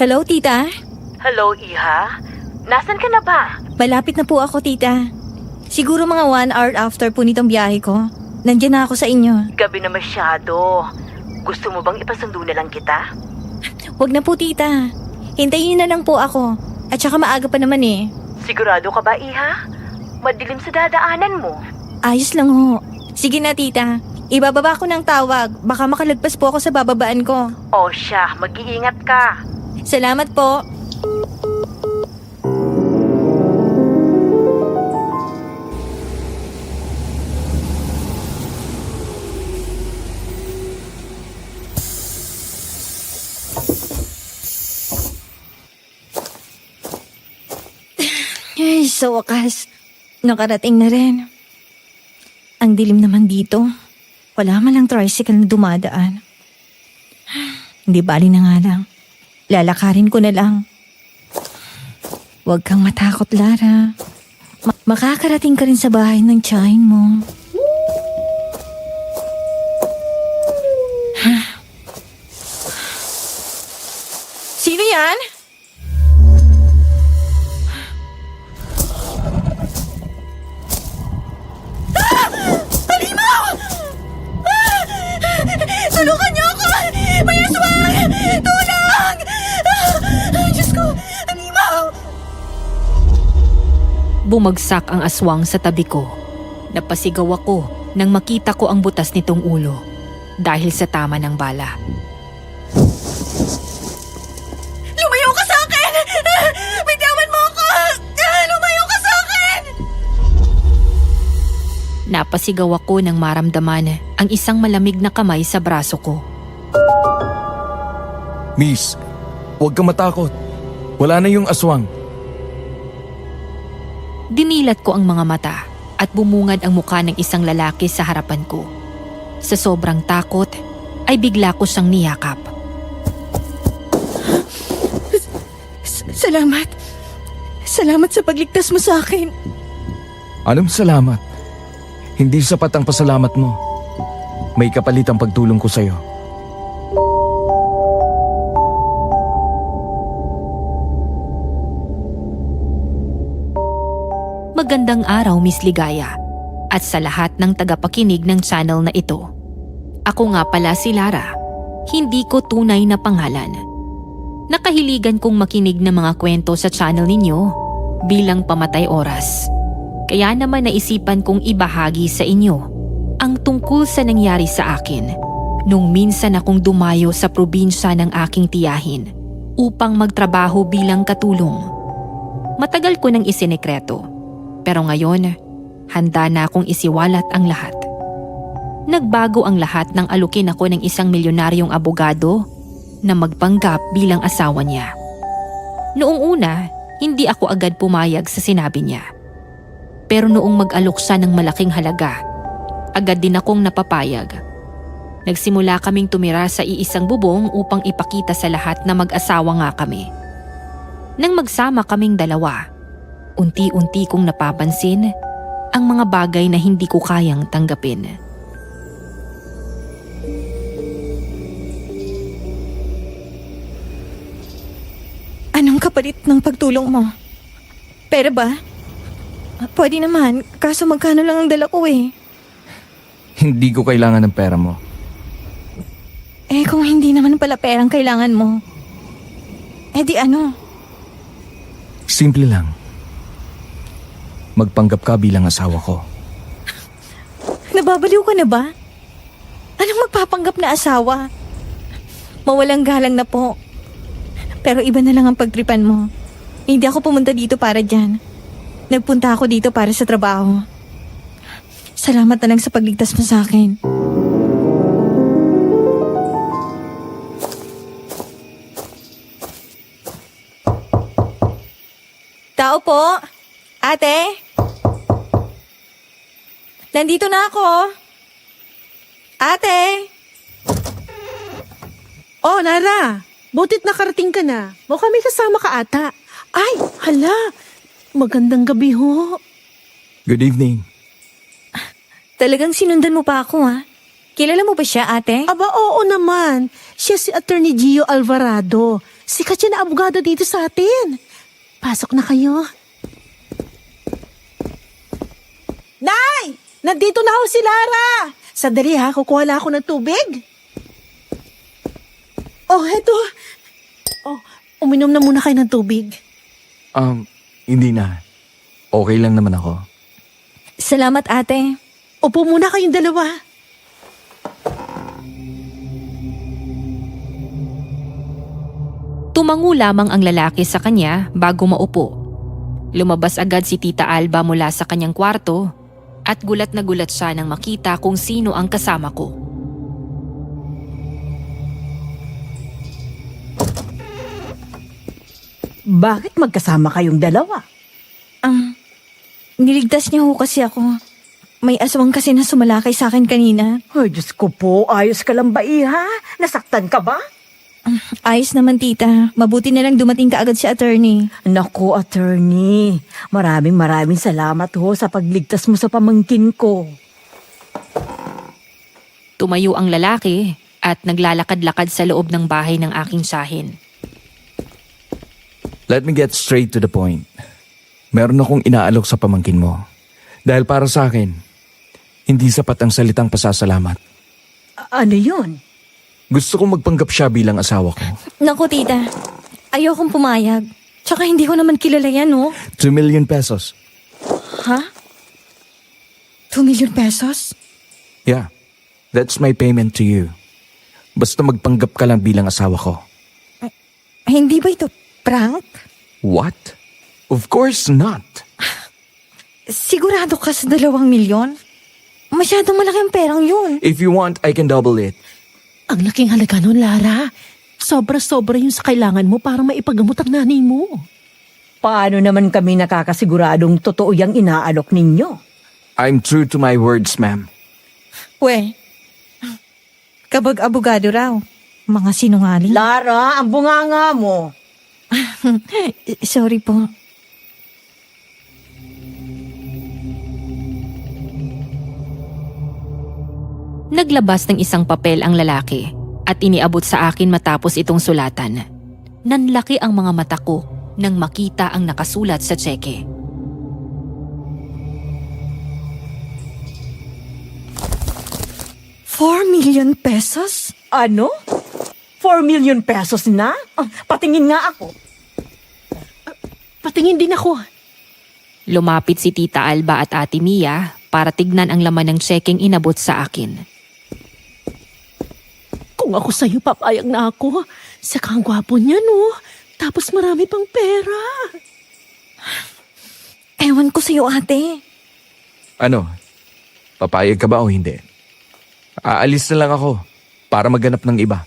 Hello, tita? Hello, Iha? Nasaan ka na ba? Malapit na po ako, tita. Siguro mga 1 hour after po nitong biyahe ko. Nandiyan na ako sa inyo. Gabi na masyado. Gusto mo bang ipasundo na lang kita? Huwag na po, tita. Hintayin niyo na lang po ako. At saka maaga pa naman eh. Sigurado ka ba, Iha? Madilim sa dadaanan mo. Ayos lang ho. Sige na, tita. Ibababa ko ng tawag. Baka makalagpas po ako sa bababaan ko. O siya, mag-iingat ka. Salamat po. Ay, sa wakas. Nakarating na rin. Ang dilim naman dito. Wala man lang tricycle na dumadaan. Hindi bali na nga lang. Lalakarin ko na lang. Huwag kang matakot, Lara. Makakarating ka rin sa bahay ng tiyahin mo. Sino yan? Tulungan niyo ako! May aswang! Tulong! Diyos ko! Animal! Bumagsak ang aswang sa tabi ko. Napasigaw ako nang makita ko ang butas nitong ulo dahil sa tama ng bala. Lumayo ka sa akin! Bitawan mo ako! Lumayo ka sa akin! Napasigaw ako nang maramdaman ang isang malamig na kamay sa braso ko. Miss, huwag kang matakot. Wala na yung aswang. Dinilat ko ang mga mata at bumungad ang mukha ng isang lalaki sa harapan ko. Sa sobrang takot ay bigla ko siyang niyakap. Salamat. Salamat sa pagligtas mo sa akin. Anong salamat? Hindi sapat ang pasalamat mo. May kapalit ang pagtulong ko sa'yo. Magandang araw, Miss Ligaya, at sa lahat ng tagapakinig ng channel na ito. Ako nga pala si Lara, hindi ko tunay na pangalan. Nakahiligan kong makinig ng mga kwento sa channel ninyo bilang pamatay oras. Kaya naman naisipan kong ibahagi sa inyo ang tungkol sa nangyari sa akin nung minsan akong dumayo sa probinsya ng aking tiyahin upang magtrabaho bilang katulong. Matagal ko nang isinekreto. Pero ngayon, handa na akong isiwalat ang lahat. Nagbago ang lahat nang alukin ako ng isang milyonaryong abogado na magpanggap bilang asawa niya. Noong una, hindi ako agad pumayag sa sinabi niya. Pero noong mag-alok siya ng malaking halaga, agad din akong napapayag. Nagsimula kaming tumira sa iisang bubong upang ipakita sa lahat na mag-asawa nga kami. Nang magsama kaming dalawa, unti-unti kong napapansin ang mga bagay na hindi ko kayang tanggapin. Anong kapalit ng pagtulong mo? Pera ba? Pwede naman, kaso magkano lang ang dala ko eh. Hindi ko kailangan ng pera mo. Eh kung hindi naman pala perang kailangan mo, eh di ano? Simple lang. Magpanggap ka bilang asawa ko. Nababaliw ka na ba? Anong magpapanggap na asawa? Mawalang galang na po. Pero iba na lang ang pagtripan mo. Hindi ako pumunta dito para dyan. Nagpunta ako dito para sa trabaho. Salamat na lang sa pagligtas mo sa akin. Tao po? Ate? Nandito na ako. Ate? Oh, Nara. Butit nakarating ka na. Mukhang may kasama ka ata. Ay, hala. Magandang gabi ho. Good evening. Talagang sinundan mo pa ako, ha? Kilala mo ba siya, ate? Aba, oo naman. Siya si Attorney Gio Alvarado. Sikat siya na abogado dito sa atin. Pasok na kayo. Nay! Nandito na ho si Lara! Sandali ha, kukuha lang ako ng tubig. Oh, eto. Oh, uminom na muna kayo ng tubig. Hindi na. Okay lang naman ako. Salamat, ate. Upo muna kayong dalawa. Tumango lamang ang lalaki sa kanya bago maupo. Lumabas agad si Tita Alba mula sa kanyang kwarto at gulat na gulat siya nang makita kung sino ang kasama ko. Bakit magkasama kayong dalawa? Niligtas niya ho kasi ako. May aswang kasi na sumalakay sa akin kanina. Ay, Diyos ko po, ayos ka lang ba, iha? Nasaktan ka ba? Ayos naman, tita. Mabuti na lang dumating ka agad si attorney. Naku, attorney. Maraming salamat ho sa pagligtas mo sa pamangkin ko. Tumayo ang lalaki at naglalakad-lakad sa loob ng bahay ng aking sahin. Let me get straight to the point. Meron akong inaalok sa pamangkin mo. Dahil para sa akin, hindi sapat ang salitang pasasalamat. Ano yun? Gusto kong magpanggap siya bilang asawa ko. Naku, tita. Ayokong pumayag. Tsaka hindi ko naman kilala yan, no? 2 million pesos. Ha? 2 million pesos? Yeah, that's my payment to you. Basta magpanggap ka lang bilang asawa ko. Hindi ba ito prank? What? Of course not. Sigurado ka sa 2 milyon? Masyadong malaki ang perang yun. If you want, I can double it. Ang laking halaga nun, Lara. Sobra-sobra yun sa kailangan mo para maipagamot ang nanay mo. Paano naman kami nakakasiguradong totoo yung inaalok ninyo? I'm true to my words, ma'am. We, kabag-abogado raw. Mga sinungaling. Lara, ang bunganga mo. Sorry po. Naglabas ng isang papel ang lalaki at iniabot sa akin matapos itong sulatan. Nanlaki ang mga mata ko nang makita ang nakasulat sa tseke. $4 million pesos? Ano? 4 million pesos na? Patingin nga ako. Patingin din ako. Lumapit si Tita Alba at Ate Mia para tignan ang laman ng tsekeng inabot sa akin. Kung ako sa'yo, papayag na ako. Saka ang gwapo niya, no? Tapos marami pang pera. Ewan ko sa'yo, ate. Ano? Papayag ka ba o hindi? Aalis na lang ako para maghanap ng iba.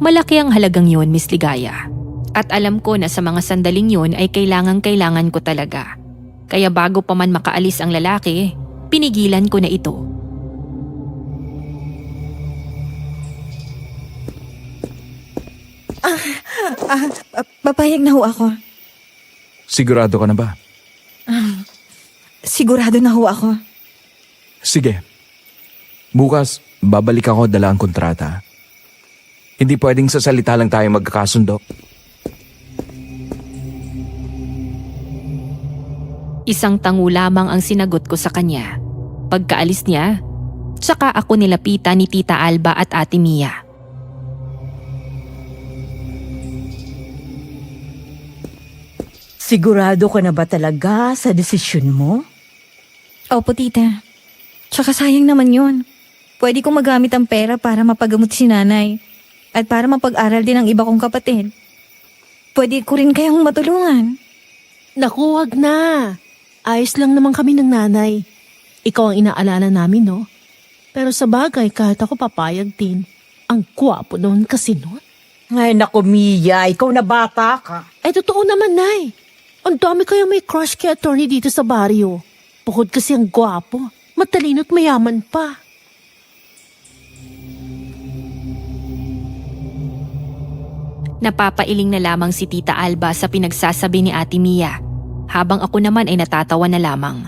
Malaki ang halagang yun, Miss Ligaya. At alam ko na sa mga sandaling yun ay kailangan ko talaga. Kaya bago pa man makaalis ang lalaki, pinigilan ko na ito. Papayag na ho ako. Sigurado ka na ba? Sigurado na ho ako. Sige. Bukas, babalik ako dala ang kontrata. Hindi pwedeng sa salita lang tayo magkakasundo. Isang tango lamang ang sinagot ko sa kanya. Pagkaalis niya, tsaka ako nilapitan ni Tita Alba at Ate Mia. Sigurado ka na ba talaga sa desisyon mo? Opo, tita. Tsaka sayang naman yun. Pwede kong magamit ang pera para mapagamot si nanay. At para mapag-aral din ang iba kong kapatid. Pwede ko rin kayang matulungan. Naku, wag na. Ayos lang naman kami ng nanay. Ikaw ang inaalala namin, no? Pero sa bagay, kahit ako papayag din. Ang gwapo noon kasi noon. Ay, naku, Mia, ikaw na bata ka. Ay, totoo naman, Nay. Ang dami kaya may crush kay attorney dito sa baryo. Bukod kasi ang gwapo, matalino't mayaman pa. Napapailing na lamang si Tita Alba sa pinagsasabi ni Ate Mia, habang ako naman ay natatawa na lamang.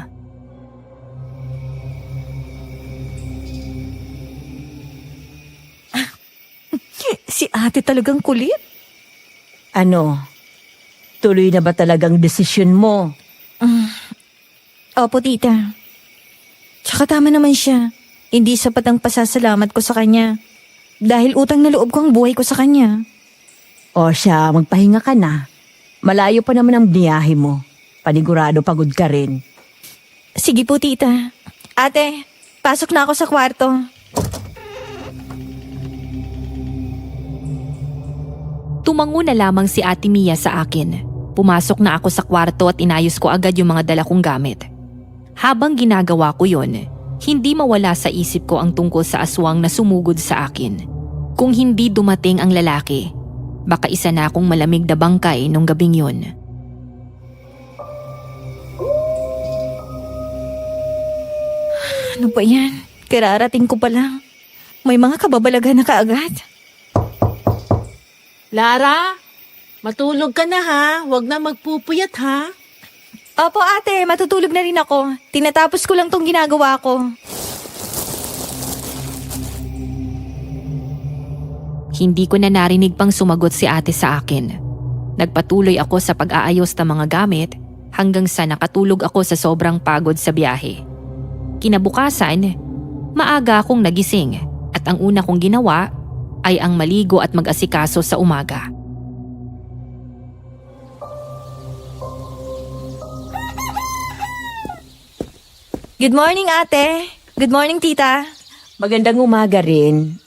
ate talagang kulit. Ano? Tuloy na ba talagang desisyon mo? Opo, tita. Tsaka tama naman siya. Hindi sapat ang pasasalamat ko sa kanya. Dahil utang na loob ko ang buhay ko sa kanya. O siya, magpahinga ka na. Malayo pa naman ang biyahe mo. Panigurado pagod ka rin. Sige po, tita. Ate, pasok na ako sa kwarto. Tumango na lamang si Ate Mia sa akin. Pumasok na ako sa kwarto at inayos ko agad yung mga dala kong gamit. Habang ginagawa ko yon, hindi mawala sa isip ko ang tungkol sa aswang na sumugod sa akin. Kung hindi dumating ang lalaki, baka isa na akong malamig na bangkay nung gabing yun. Ano ba yan? Kararating ko pa lang. May mga kababalaghan na kaagad. Lara, matulog ka na ha. Huwag na magpupuyat ha. Opo ate, matutulog na rin ako. Tinatapos ko lang tong ginagawa ko. Hindi ko na narinig pang sumagot si ate sa akin. Nagpatuloy ako sa pag-aayos ng mga gamit hanggang sa nakatulog ako sa sobrang pagod sa biyahe. Kinabukasan, maaga akong nagising at ang una kong ginawa ay ang maligo at mag-asikaso sa umaga. Good morning ate. Good morning tita. Magandang umaga rin.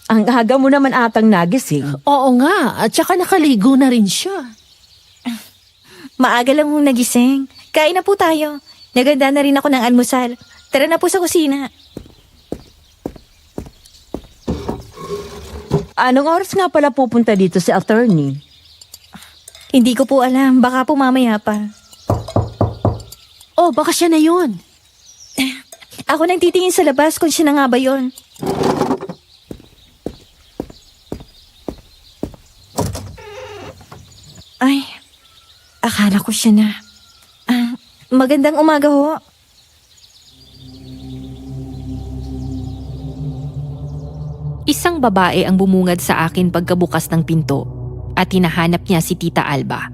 Ang aga mo naman atang nagising. Oo nga, at saka nakaligo na rin siya. Maaga lang hong nagising. Kain na po tayo. Naganda na rin ako ng almusal. Tara na po sa kusina. Anong oras nga pala pupunta dito si attorney? Hindi ko po alam. Baka po mamaya pa. Oh, baka siya na yun. Ako nang titingin sa labas kung siya na nga ba yun. Ay, akala ko siya na. Magandang umaga ho. Isang babae ang bumungad sa akin pagkabukas ng pinto at hinahanap niya si Tita Alba.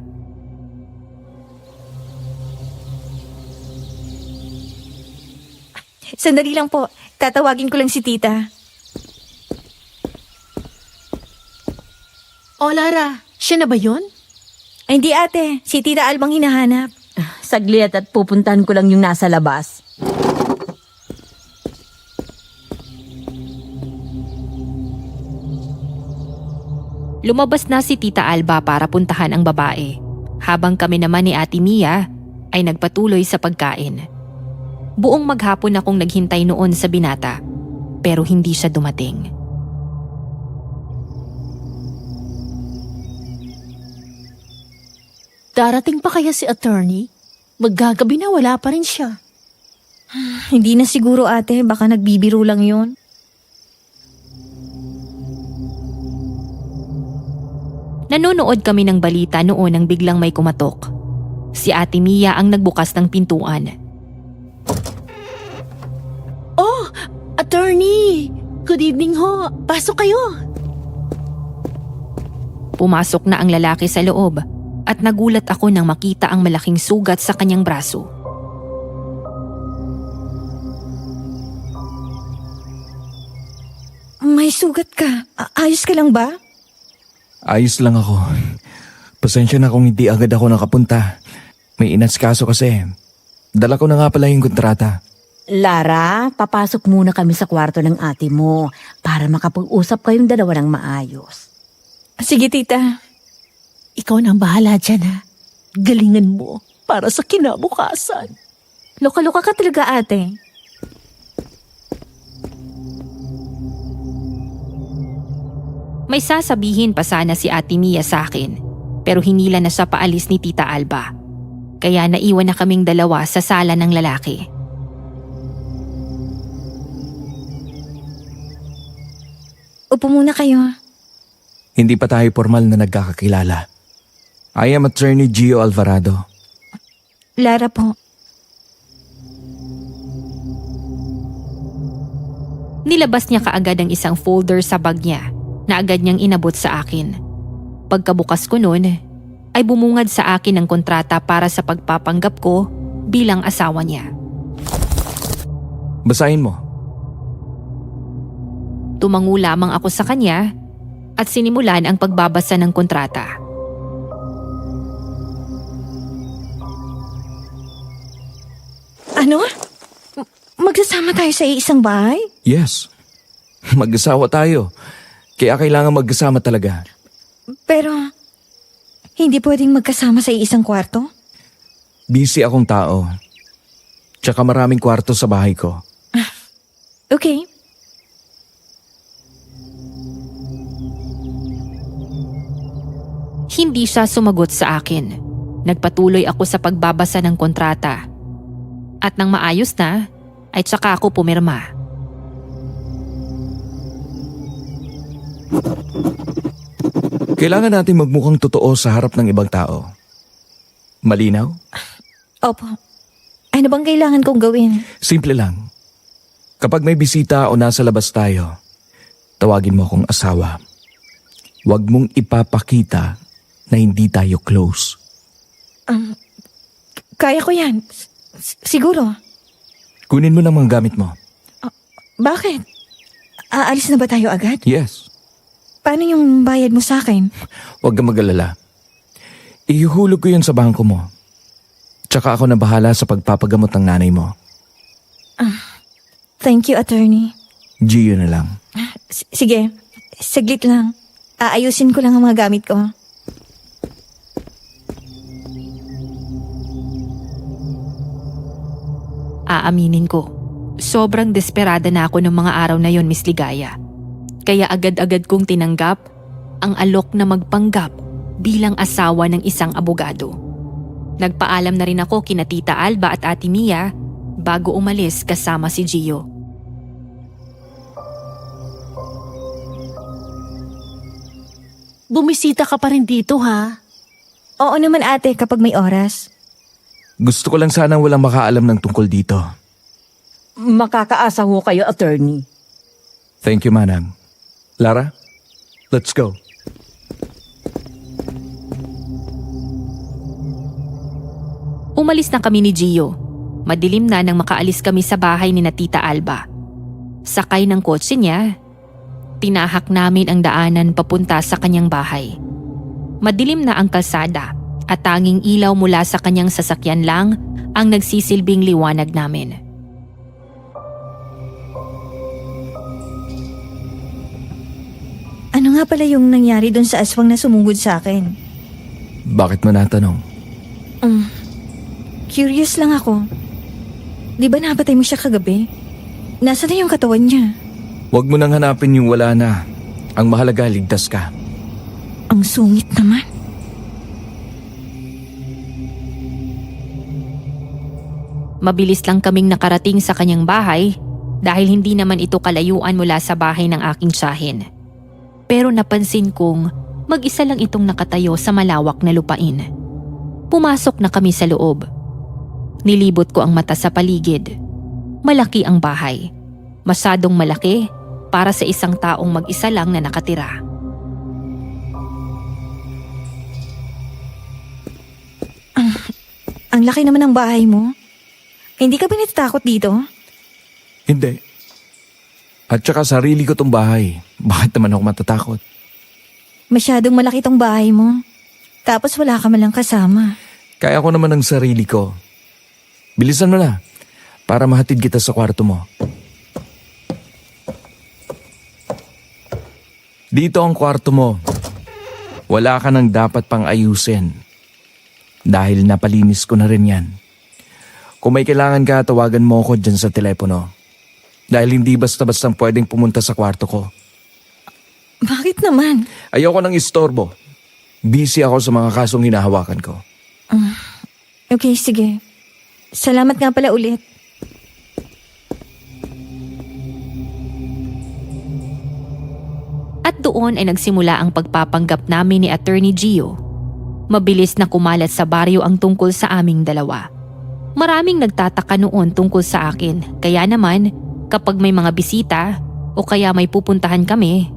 Sandali lang po. Tatawagin ko lang si tita. Oh, Lara, siya na ba yun? Ay, hindi ate. Si tita Albang hinahanap. Saglit at pupuntahan ko lang yung nasa labas. Lumabas na si Tita Alba para puntahan ang babae, habang kami naman ni Ate Mia ay nagpatuloy sa pagkain. Buong maghapon akong naghintay noon sa binata, pero hindi siya dumating. Darating pa kaya si attorney? Maggagabi na wala pa rin siya. Hindi na siguro ate. Baka nagbibiro lang yun. Nanonood kami ng balita noon nang biglang may kumatok. Si Ate Mia ang nagbukas ng pintuan. Oh, attorney! Good evening ho. Pasok kayo. Pumasok na ang lalaki sa loob at nagulat ako nang makita ang malaking sugat sa kanyang braso. May sugat ka. Ayos ka lang ba? Ayos lang ako. Pasensya na kung hindi agad ako nakapunta. May inaskaso kasi. Dala ko na nga pala yung kontrata. Lara, papasok muna kami sa kwarto ng ate mo para makapag-usap kayong dalawa ng maayos. Sige tita. Ikaw na ang bahala dyan ha. Galingan mo para sa kinabukasan. Loka-loka ka talaga ate. May sasabihin pa sana si Ate Mia sa akin, pero hinila na siya paalis ni Tita Alba. Kaya naiwan na kaming dalawa sa sala ng lalaki. Upo muna kayo. Hindi pa tayo formal na nagkakakilala. I am Attorney Gio Alvarado. Lara po. Nilabas niya kaagad ang isang folder sa bag niya na agad niyang inabot sa akin. Pagkabukas ko noon, ay bumungad sa akin ang kontrata para sa pagpapanggap ko bilang asawa niya. Basahin mo. Tumango lamang ako sa kanya at sinimulan ang pagbabasa ng kontrata. Ano? Magsasama tayo sa isang bahay? Yes. Mag-asawa tayo. Kaya kailangan mag-asama talaga. Pero, hindi pwedeng magkasama sa isang kwarto? Busy akong tao. Tsaka maraming kwarto sa bahay ko. Okay. Hindi siya sumagot sa akin. Nagpatuloy ako sa pagbabasa ng kontrata. At nang maayos na, ay tsaka ako pumirma. Kailangan natin magmukhang totoo sa harap ng ibang tao. Malinaw? Opo. Ano bang kailangan kong gawin? Simple lang. Kapag may bisita o nasa labas tayo, tawagin mo akong asawa. Huwag mong ipapakita na hindi tayo close. Kaya ko yan. Siguro. Kunin mo ng mga gamit mo. Bakit? Aalis na ba tayo agad? Yes. Paano yung bayad mo sa akin? Huwag kang mag-alala. Ihuhulog ko yun sa bangko mo. Tsaka ako na bahala sa pagpapagamot ng nanay mo. Thank you, attorney. Gio na lang. Sige, saglit lang. Aayusin ko lang ang mga gamit ko. Aaminin ko, sobrang desperada na ako ng mga araw na yon, Miss Ligaya. Kaya agad-agad kong tinanggap ang alok na magpanggap bilang asawa ng isang abogado. Nagpaalam na rin ako kina Tita Alba at Ate Mia bago umalis kasama si Gio. Bumisita ka pa rin dito ha? Oo naman ate kapag may oras. Gusto ko lang sanang walang makaalam ng tungkol dito. Makakaasa ho kayo, attorney. Thank you, Manang. Lara, let's go. Umalis na kami ni Gio. Madilim na nang makaalis kami sa bahay ni na Tita Alba. Sakay ng kotse niya, tinahak namin ang daanan papunta sa kanyang bahay. Madilim na ang kalsada at tanging ilaw mula sa kanyang sasakyan lang ang nagsisilbing liwanag namin. Ano nga pala yung nangyari doon sa aswang na sumugod sa akin? Bakit mo natanong? Curious lang ako. Di ba napatay mo siya kagabi? Nasaan na yung katawan niya? Huwag mo nang hanapin yung wala na. Ang mahalaga, ligtas ka. Ang sungit naman. Mabilis lang kaming nakarating sa kanyang bahay dahil hindi naman ito kalayuan mula sa bahay ng aking tiyahin. Pero napansin kong mag-isa lang itong nakatayo sa malawak na lupain. Pumasok na kami sa loob. Nilibot ko ang mata sa paligid. Malaki ang bahay. Masyadong malaki para sa isang taong mag-isa lang na nakatira. Ang laki naman ng bahay mo. Hindi ka ba natatakot dito? Hindi. At saka sarili ko tong bahay. Bakit naman ako matatakot? Masyadong malaki tong bahay mo. Tapos wala ka malang kasama. Kaya ko naman ang sarili ko. Bilisan mo na para mahatid kita sa kwarto mo. Dito ang kwarto mo. Wala ka nang dapat pang ayusin. Dahil napalinis ko na rin yan. Kung may kailangan ka, tawagan mo ako dyan sa telepono. Dahil hindi basta-basta pwedeng pumunta sa kwarto ko. Bakit naman? Ayoko nang istorbo. Busy ako sa mga kasong hinahawakan ko. Okay, sige. Salamat nga pala ulit. At doon ay nagsimula ang pagpapanggap namin ni Attorney Gio. Mabilis na kumalat sa baryo ang tungkol sa aming dalawa. Maraming nagtataka noon tungkol sa akin, kaya naman kapag may mga bisita o kaya may pupuntahan kami,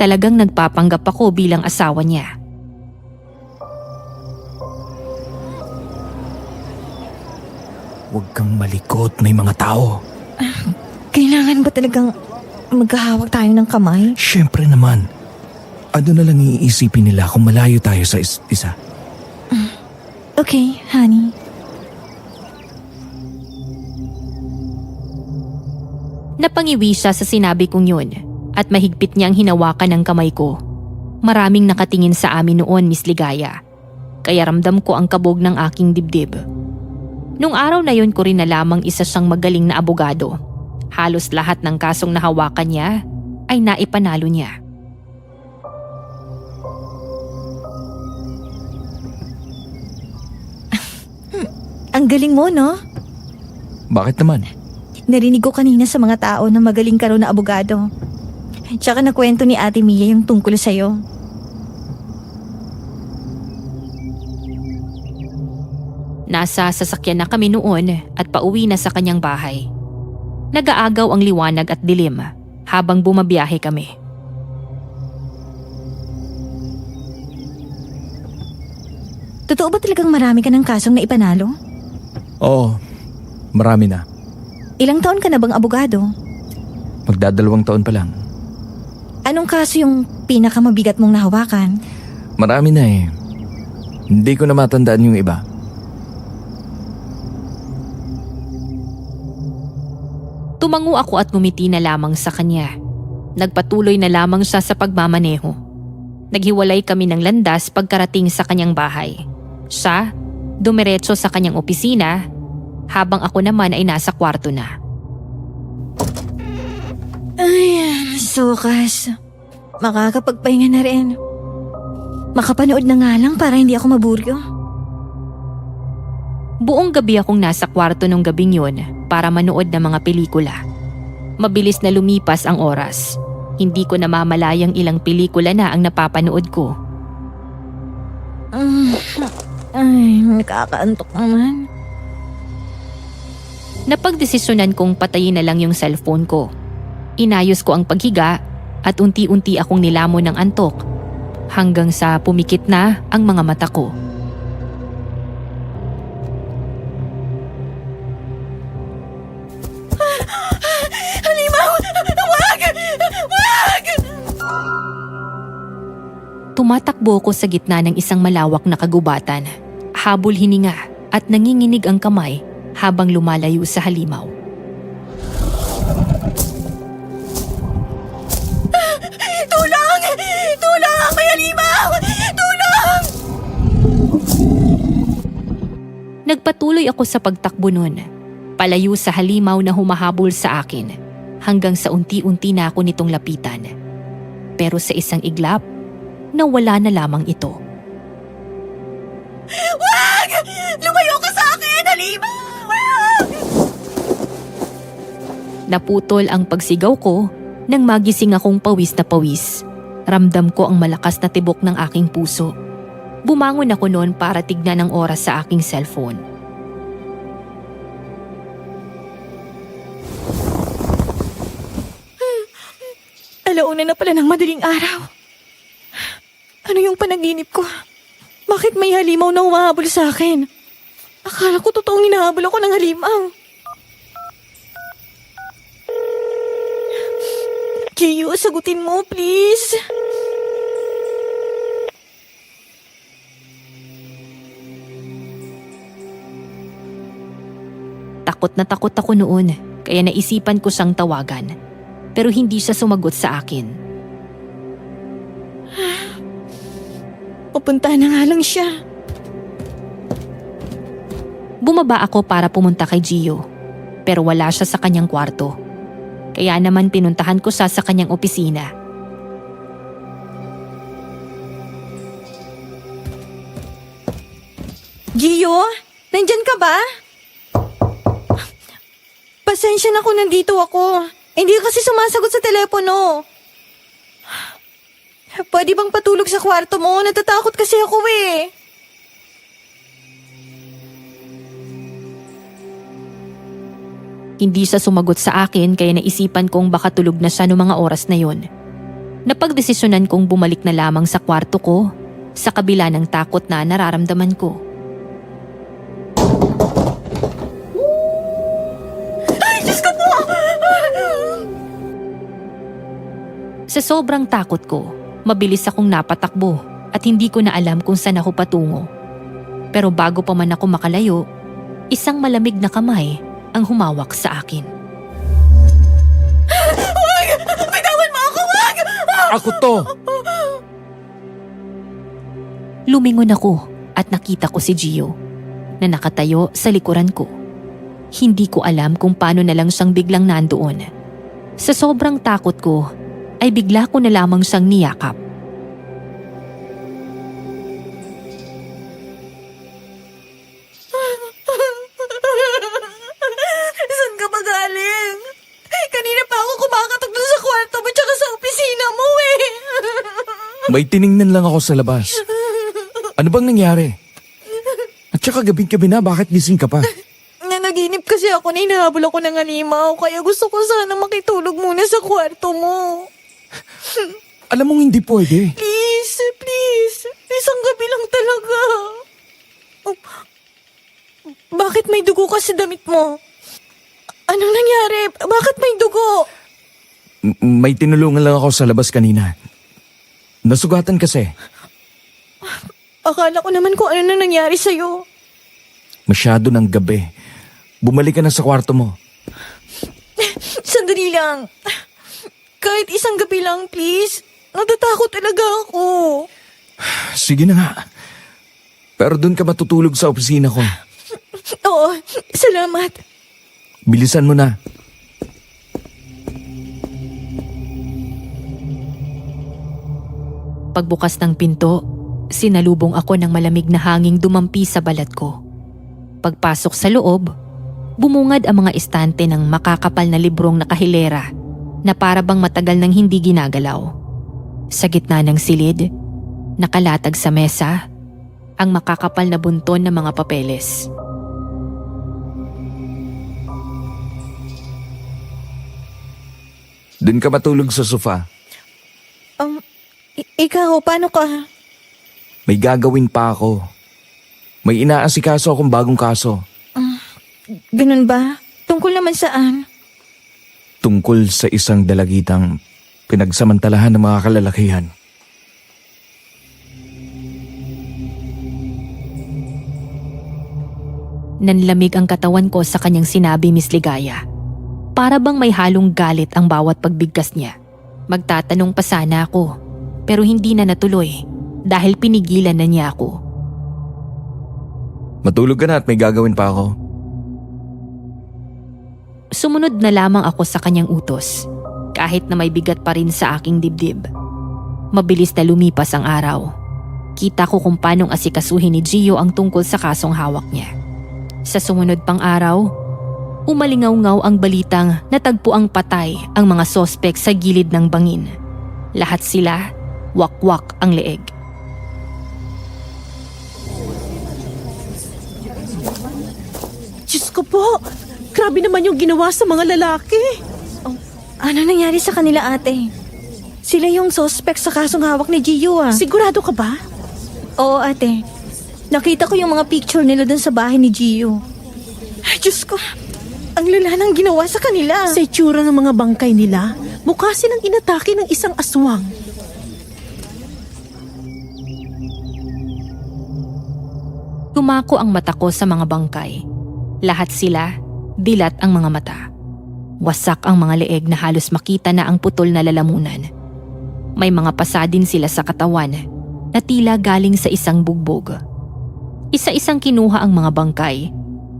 talagang nagpapanggap ako bilang asawa niya. Huwag kang malikot, may mga tao. Kailangan ba talagang maghahawak tayo ng kamay? Siyempre naman. Ano na lang iisipin nila kung malayo tayo sa isa? Okay, honey. Napangiwi siya sa sinabi kong yun at mahigpit niyang hinawakan ng kamay ko. Maraming nakatingin sa amin noon, Miss Ligaya. Kaya ramdam ko ang kabog ng aking dibdib. Nung araw na yun ko rin na lamang isa siyang magaling na abogado. Halos lahat ng kasong nahawakan niya ay naipanalo niya. Ang galing mo, no? Bakit naman? Narinig ko kanina sa mga tao na magaling ka raw na abogado. Tsaka nakwento ni Ate Mia yung tungkol sa'yo. Nasa sasakyan na kami noon at pauwi na sa kanyang bahay. Nag-aagaw ang liwanag at dilim habang bumabiyahe kami. Totoo ba talagang marami ka ng kasong na ipanalo? Oo, marami na. Ilang taon ka na bang abogado? Magdadalawang taon pa lang. Anong kaso yung pinakamabigat mong nahawakan? Marami na eh. Hindi ko na matandaan yung iba. Tumango ako at ngumiti na lamang sa kanya. Nagpatuloy na lamang siya sa pagmamaneho. Naghiwalay kami ng landas pagkarating sa kanyang bahay. Siya, dumiretso sa kanyang opisina, habang ako naman ay nasa kwarto na. Ay, sukas. Makakapagpahinga na rin. Makapanood na nga lang para hindi ako maburyo. Buong gabi akong nasa kwarto nung gabing yun para manood ng mga pelikula. Mabilis na lumipas ang oras. Hindi ko namamalayang ilang pelikula na ang napapanood ko. Ay, nakakaantok naman. Napagdesisyonan kong patayin na lang yung cellphone ko. Inayos ko ang paghiga at unti-unti akong nilamon ng antok hanggang sa pumikit na ang mga mata ko. Halimaw! Wag! Wag! Tumatakbo ko sa gitna ng isang malawak na kagubatan. Habol hininga at nanginginig ang kamay habang lumalayo sa halimaw. Tulong! Tulong! May halimaw! Tulong! Nagpatuloy ako sa pagtakbo nun, palayo sa halimaw na humahabol sa akin hanggang sa unti-unti na ako nitong lapitan. Pero sa isang iglap, nawala na lamang ito. Wag! Lumayo ka sa akin! Halimaw! Wag! Naputol ang pagsigaw ko nang magising akong pawis na pawis. Ramdam ko ang malakas na tibok ng aking puso. Bumangon ako noon para tignan ang oras sa aking cellphone. Alauna na pala ng madaling araw. Ano yung panaginip ko? Bakit may halimaw na humahabol sa akin? Akala ko totoong hinahabol ako ng halimaw. Kiyo, sagutin mo, please. Takot na takot ako noon, kaya naisipan ko siyang tawagan. Pero hindi siya sumagot sa akin. Pupunta na nga lang siya. Bumaba ako para pumunta kay Gio, pero wala siya sa kanyang kwarto. Kaya naman pinuntahan ko siya sa kanyang opisina. Gio, nandyan ka ba? Pasensya na kung nandito ako. Hindi ka kasi sumasagot sa telepono. Pwede bang patulog sa kwarto mo? Natatakot kasi ako eh. Hindi siya sumagot sa akin kaya naisipan kong baka tulog na siya noong mga oras na yon. napagdesisyonan kong bumalik na lamang sa kwarto ko sa kabila ng takot na nararamdaman ko. Sa sobrang takot ko, mabilis akong napatakbo at hindi ko na alam kung saan ako patungo. Pero bago pa man ako makalayo, isang malamig na kamay ang humawak sa akin. Wag! Bitawan mo ako! Wag! Ako to! Lumingon ako at nakita ko si Gio na nakatayo sa likuran ko. Hindi ko alam kung paano na lang siyang biglang nandoon. Sa sobrang takot ko, ay bigla ko na lamang siyang niyakap. Saan ka ba galing? Kanina pa ako kumakatok doon sa kwarto mo tsaka sa opisina mo eh. May tiningnan lang ako sa labas. Ano bang nangyari? At saka gabing-gabi na, bakit gising ka pa? Nanaginip kasi ako na hinahabol ako ng animaw kaya gusto ko sana makitulog muna sa kwarto mo. Alam mong hindi pwede. Please, please. Isang gabi lang talaga. Bakit may dugo ka sa damit mo? Anong nangyari? Bakit may dugo? May tinulungan lang ako sa labas kanina. Nasugatan kasi. Akala ko naman kung ano na nangyari sa'yo. Masyado ng gabi. Bumalik ka na sa kwarto mo. Sandali lang. Kahit isang gabi lang, please. Natatakot talaga ako. Sige na nga. Pero doon ka matutulog sa opisina ko. Oo, salamat. Bilisan mo na. Pagbukas ng pinto, sinalubong ako ng malamig na hanging dumampi sa balat ko. Pagpasok sa loob, bumungad ang mga estante ng makakapal na librong nakahilera na para bang matagal nang hindi ginagalaw. Sa gitna ng silid, nakalatag sa mesa, ang makakapal na bunton ng mga papeles. Doon ka matulog sa sofa. Ikaw, paano ka? May gagawin pa ako. May inaasikaso akong bagong kaso. Ganun ba? Tungkol naman saan? Tungkol sa isang dalagitang pinagsamantalahan ng mga kalalakihan. Nanlamig ang katawan ko sa kanyang sinabi, Miss Ligaya. Para bang may halong galit ang bawat pagbigkas niya. Magtatanong pa sana ako, pero hindi na natuloy dahil pinigilan na niya ako. Matulog ka na at may gagawin pa ako. Sumunod na lamang ako sa kanyang utos, kahit na may bigat pa rin sa aking dibdib. Mabilis na lumipas ang araw. Kita ko kung paanong asikasuhin ni Gio ang tungkol sa kasong hawak niya. Sa sumunod pang araw, umalingaw-ngaw ang balitang natagpuang patay ang mga sospek sa gilid ng bangin. Lahat sila, wakwak ang leeg. Diyos ko po, grabe naman yung ginawa sa mga lalaki. Ano nangyari sa kanila, ate? Sila yung suspect sa kasong hawak ni Gio, ah. Sigurado ka ba? Oo, ate. Nakita ko yung mga picture nila dun sa bahay ni Gio. Ay, Diyos ko. Ang lala ng ginawa sa kanila. Sa itsura ng mga bangkay nila, mukha silang inatake ng isang aswang. Tumako ang mata ko sa mga bangkay. Lahat sila, dilat ang mga mata. Wasak ang mga leeg na halos makita na ang putol na lalamunan. May mga pasa din sila sa katawan na tila galing sa isang bugbog. Isa-isang kinuha ang mga bangkay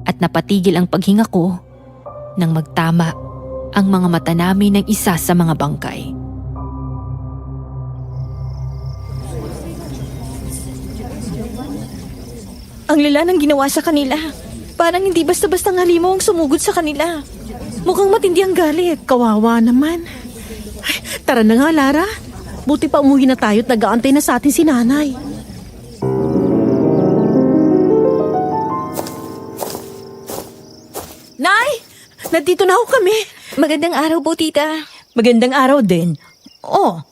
at napatigil ang paghinga ko nang magtama ang mga mata namin ng isa sa mga bangkay. Ang lala ng ginawa sa kanila. Parang hindi basta-basta halimaw ang sumugod sa kanila. Mukhang matindi ang galit. Kawawa naman. Ay, tara na nga, Lara. Buti pa umuwi na tayo at nag-aantay na sa atin si nanay. Nay! Nandito na ako kami. Magandang araw po, tita. Magandang araw din. Oh,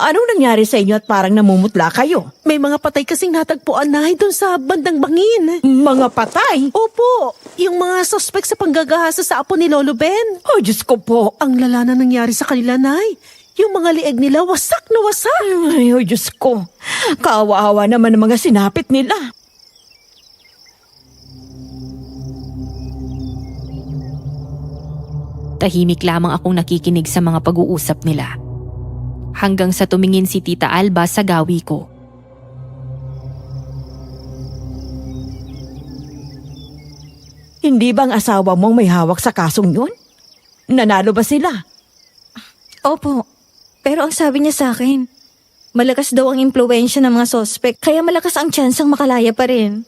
Anong nangyari sa inyo at parang namumutla kayo? May mga patay kasing natagpuan na doon sa bandang bangin. Mga patay? Opo, yung mga suspect sa panggagahasa sa apo ni Lolo Ben. Oh, Diyos ko po. Ang lala na nangyari sa kanila, Nay. Yung mga lieg nila wasak na wasak. Ay, oh, Diyos ko. Kaawa-awa naman ang mga sinapit nila. Tahimik lamang akong nakikinig sa mga pag-uusap nila. Hanggang sa tumingin si Tita Alba sa gawi ko. Hindi bang asawa mong may hawak sa kasong yun? Nanalo ba sila? Opo, pero ang sabi niya sa akin, malakas daw ang impluensya ng mga suspect, kaya malakas ang tsansang makalaya pa rin.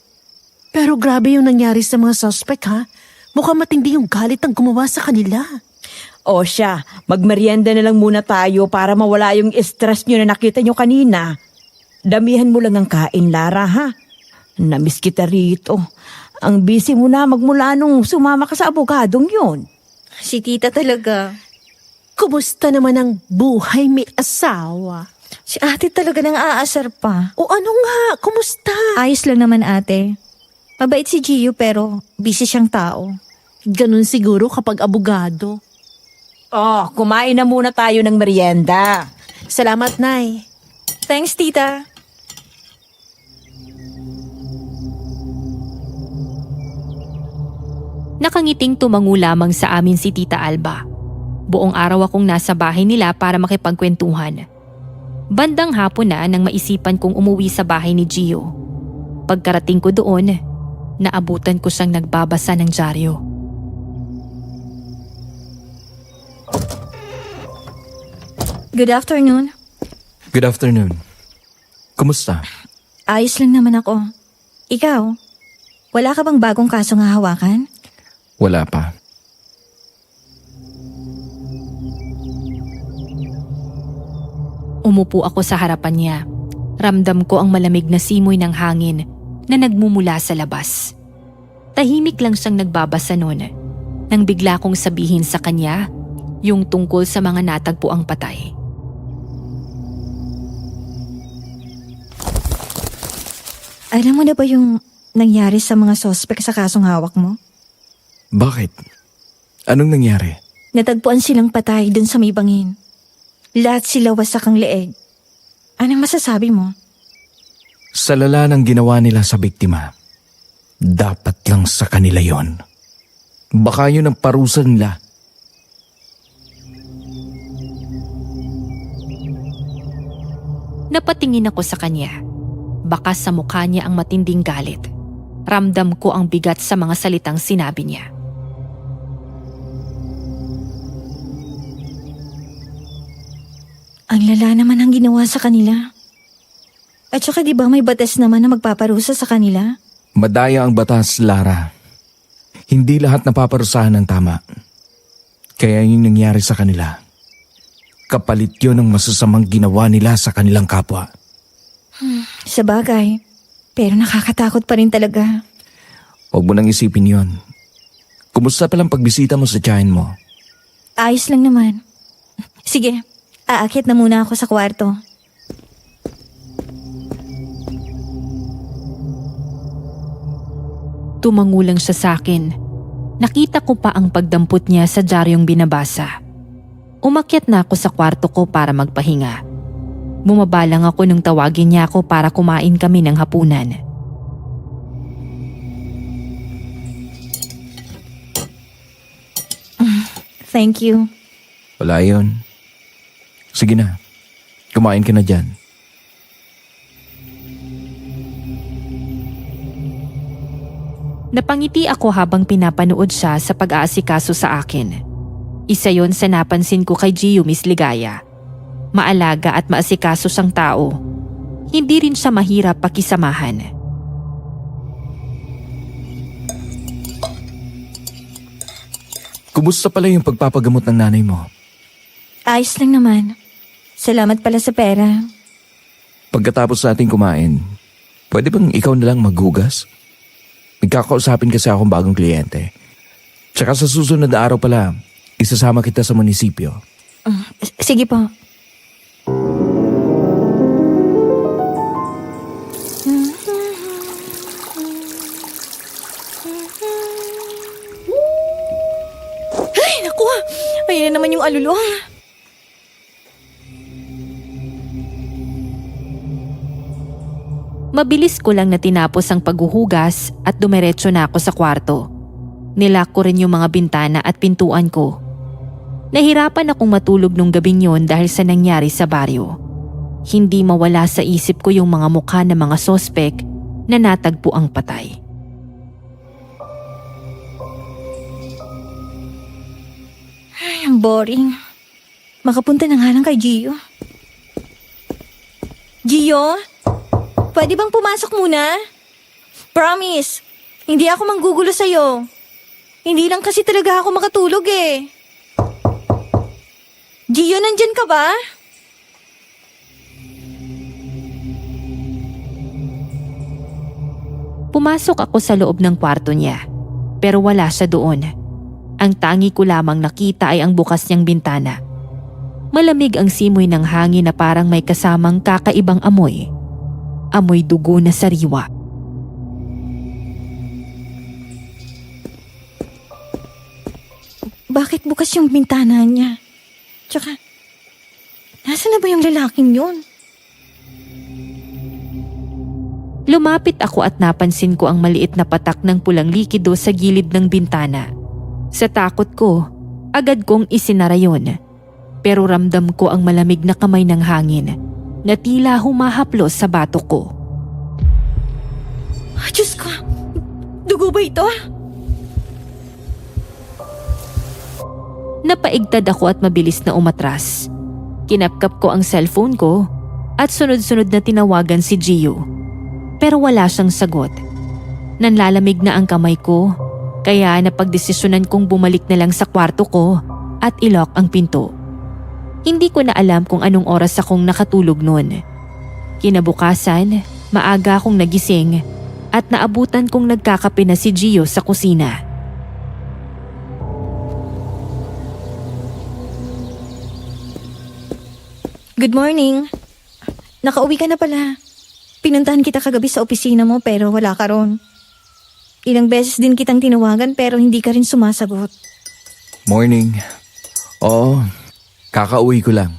Pero grabe yung nangyari sa mga suspect, ha? Mukhang matindi yung galit ang gumawa sa kanila. O siya, magmerienda na lang muna tayo para mawala yung stress nyo na nakita nyo kanina. Damihan mo lang ang kain, Lara, ha? Namiss kita rito. Ang busy mo na magmula nung sumama ka sa abogadong yun. Si tita talaga. Kumusta naman ang buhay may asawa? Si ate talaga nang aasar pa. O ano nga, kumusta? Ayos lang naman ate. Mabait si Gio pero busy siyang tao. Ganun siguro kapag abogado. Oh, kumain na muna tayo ng merienda. Salamat, Nay. Thanks tita. Nakangiting tumango lamang sa amin si Tita Alba. Buong araw akong nasa bahay nila para makipagkwentuhan. Bandang hapon na nang maisipan kong umuwi sa bahay ni Gio. Pagkarating ko doon, naabutan ko siyang nagbabasa ng dyaryo. Good afternoon. Good afternoon. Kumusta? Ayos lang naman ako. Ikaw, wala ka bang bagong kasong hahawakan? Wala pa. Umupo ako sa harapan niya. Ramdam ko ang malamig na simoy ng hangin na nagmumula sa labas. Tahimik lang siyang nagbabasa noon nang bigla kong sabihin sa kanya yung tungkol sa mga natagpuang patay. Alam mo na ba yung nangyari sa mga suspect sa kasong hawak mo? Bakit? Anong nangyari? Natagpuan silang patay dun sa may bangin. Lahat sila wasak ang leeg. Anong masasabi mo? Sa lala ng ginawa nila sa biktima, dapat lang sa kanila yon. Baka yun ang parusa nila. Napatingin ako sa kanya. Baka sa mukha niya ang matinding galit. Ramdam ko ang bigat sa mga salitang sinabi niya. Ang lala naman ang ginawa sa kanila. At saka di ba may batas naman na magpaparusa sa kanila? Madaya ang batas, Lara. Hindi lahat napaparusahan ng tama. Kaya yung nangyari sa kanila, kapalit yun ng masasamang ginawa nila sa kanilang kapwa. Sa bagay. Pero nakakatakot pa rin talaga. Huwag mo nang isipin yon. Kumusta palang pagbisita mo sa tiyahin mo? Ayos lang naman. Sige, aakyat na muna ako sa kwarto. Tumango lang siya sa akin. Nakita ko pa ang pagdampot niya sa dyaryong binabasa. Umakyat na ako sa kwarto ko para magpahinga. Bumaba lang ako nung tawagin niya ako para kumain kami ng hapunan. Thank you. Wala yun. Sige na. Kumain ka na dyan. Napangiti ako habang pinapanood siya sa pag-aasikaso sa akin. Isa yon sa napansin ko kay Gio Miss Ligaya. Maalaga at maasikaso siyang tao. Hindi rin siya mahirap pakisamahan. Kumusta pala yung pagpapagamot ng nanay mo? Ayos lang naman. Salamat pala sa pera. Pagkatapos natin kumain, pwede bang ikaw na lang maghugas? Nagkakausapin kasi akong bagong kliyente. Tsaka sa susunod na araw pala, isasama kita sa munisipyo. Sige po. Ay, naku. Ayun na naman yung alulong. Mabilis ko lang na tinapos ang paghuhugas at dumiretso na ako sa kwarto. Nilak ko rin yung mga bintana at pintuan ko. Nahirapan akong matulog nung gabing yon dahil sa nangyari sa baryo. Hindi mawala sa isip ko yung mga mukha ng mga sospek na natagpo ang patay. Ay, ang boring. Makapunta na nga lang kay Gio. Gio? Pwede bang pumasok muna? Promise, hindi ako manggugulo sa'yo. Hindi lang kasi talaga ako makatulog eh. Gio, nandyan ka ba? Pumasok ako sa loob ng kwarto niya, pero wala siya doon. Ang tangi ko lamang nakita ay ang bukas niyang bintana. Malamig ang simoy ng hangin na parang may kasamang kakaibang amoy. Amoy dugo na sariwa. Bakit bukas yung bintana niya? Tsaka, nasa na ba yung lalaking yun? Lumapit ako at napansin ko ang maliit na patak ng pulang likido sa gilid ng bintana. Sa takot ko, agad kong isinara yun. Pero ramdam ko ang malamig na kamay ng hangin na tila humahaplos sa batok ko. Ah, Diyos ko, dugo ba ito? Napaigtad ako at mabilis na umatras. Kinapkap ko ang cellphone ko at sunod-sunod na tinawagan si Gio. Pero wala siyang sagot. Nanlalamig na ang kamay ko, kaya napagdesisyonan kong bumalik na lang sa kwarto ko at ilock ang pinto. Hindi ko na alam kung anong oras akong nakatulog noon. Kinabukasan, maaga akong nagising at naabutan kong nagkakape na si Gio sa kusina. Good morning. Nakauwi ka na pala. Pinuntahan kita kagabi sa opisina mo pero wala ka ron. Ilang beses din kitang tinawagan pero hindi ka rin sumasagot. Morning. Oo, kakauwi ko lang.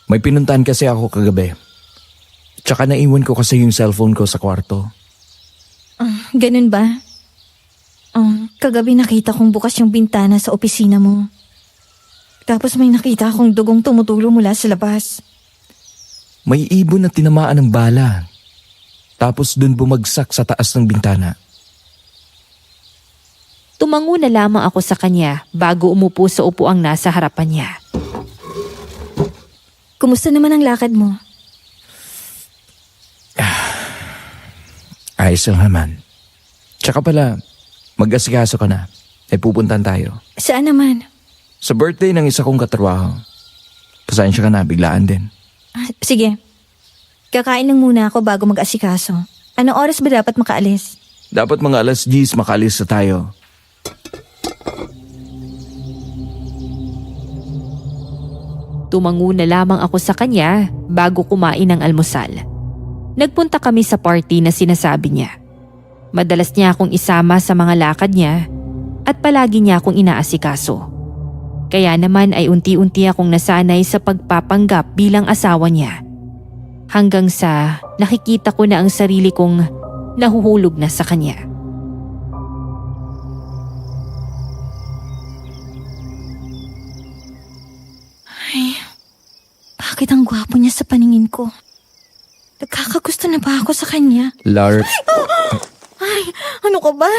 May pinuntahan kasi ako kagabi. Tsaka naiwan ko kasi yung cellphone ko sa kwarto. Ganun ba? Kagabi nakita kong bukas yung bintana sa opisina mo. Tapos may nakita akong dugong tumutulo mula sa labas. May ibon na tinamaan ng bala. Tapos dun bumagsak sa taas ng bintana. Tumango na lamang ako sa kanya bago umupo sa upuang nasa harapan niya. Kumusta naman ang lakad mo? Ayos lang naman. Tsaka pala, mag-asikaso ka na. Pupuntan tayo. Saan naman? Sa birthday ng isa kong katrabaho. Pasensya ka na, biglaan din. Sige. Kakain lang muna ako bago mag-asikaso. Anong oras ba dapat makaalis? Dapat mga 10:00 makaalis na tayo. Tumango na lamang ako sa kanya bago kumain ng almusal. Nagpunta kami sa party na sinasabi niya. Madalas niya akong isama sa mga lakad niya at palagi niya akong inaasikaso. Kaya naman ay unti-unti akong nasanay sa pagpapanggap bilang asawa niya. Hanggang sa nakikita ko na ang sarili kong nahuhulog na sa kanya. Ay, bakit ang gwapo niya sa paningin ko? Nagkakagusto na ba ako sa kanya? Ay, ano ka ba?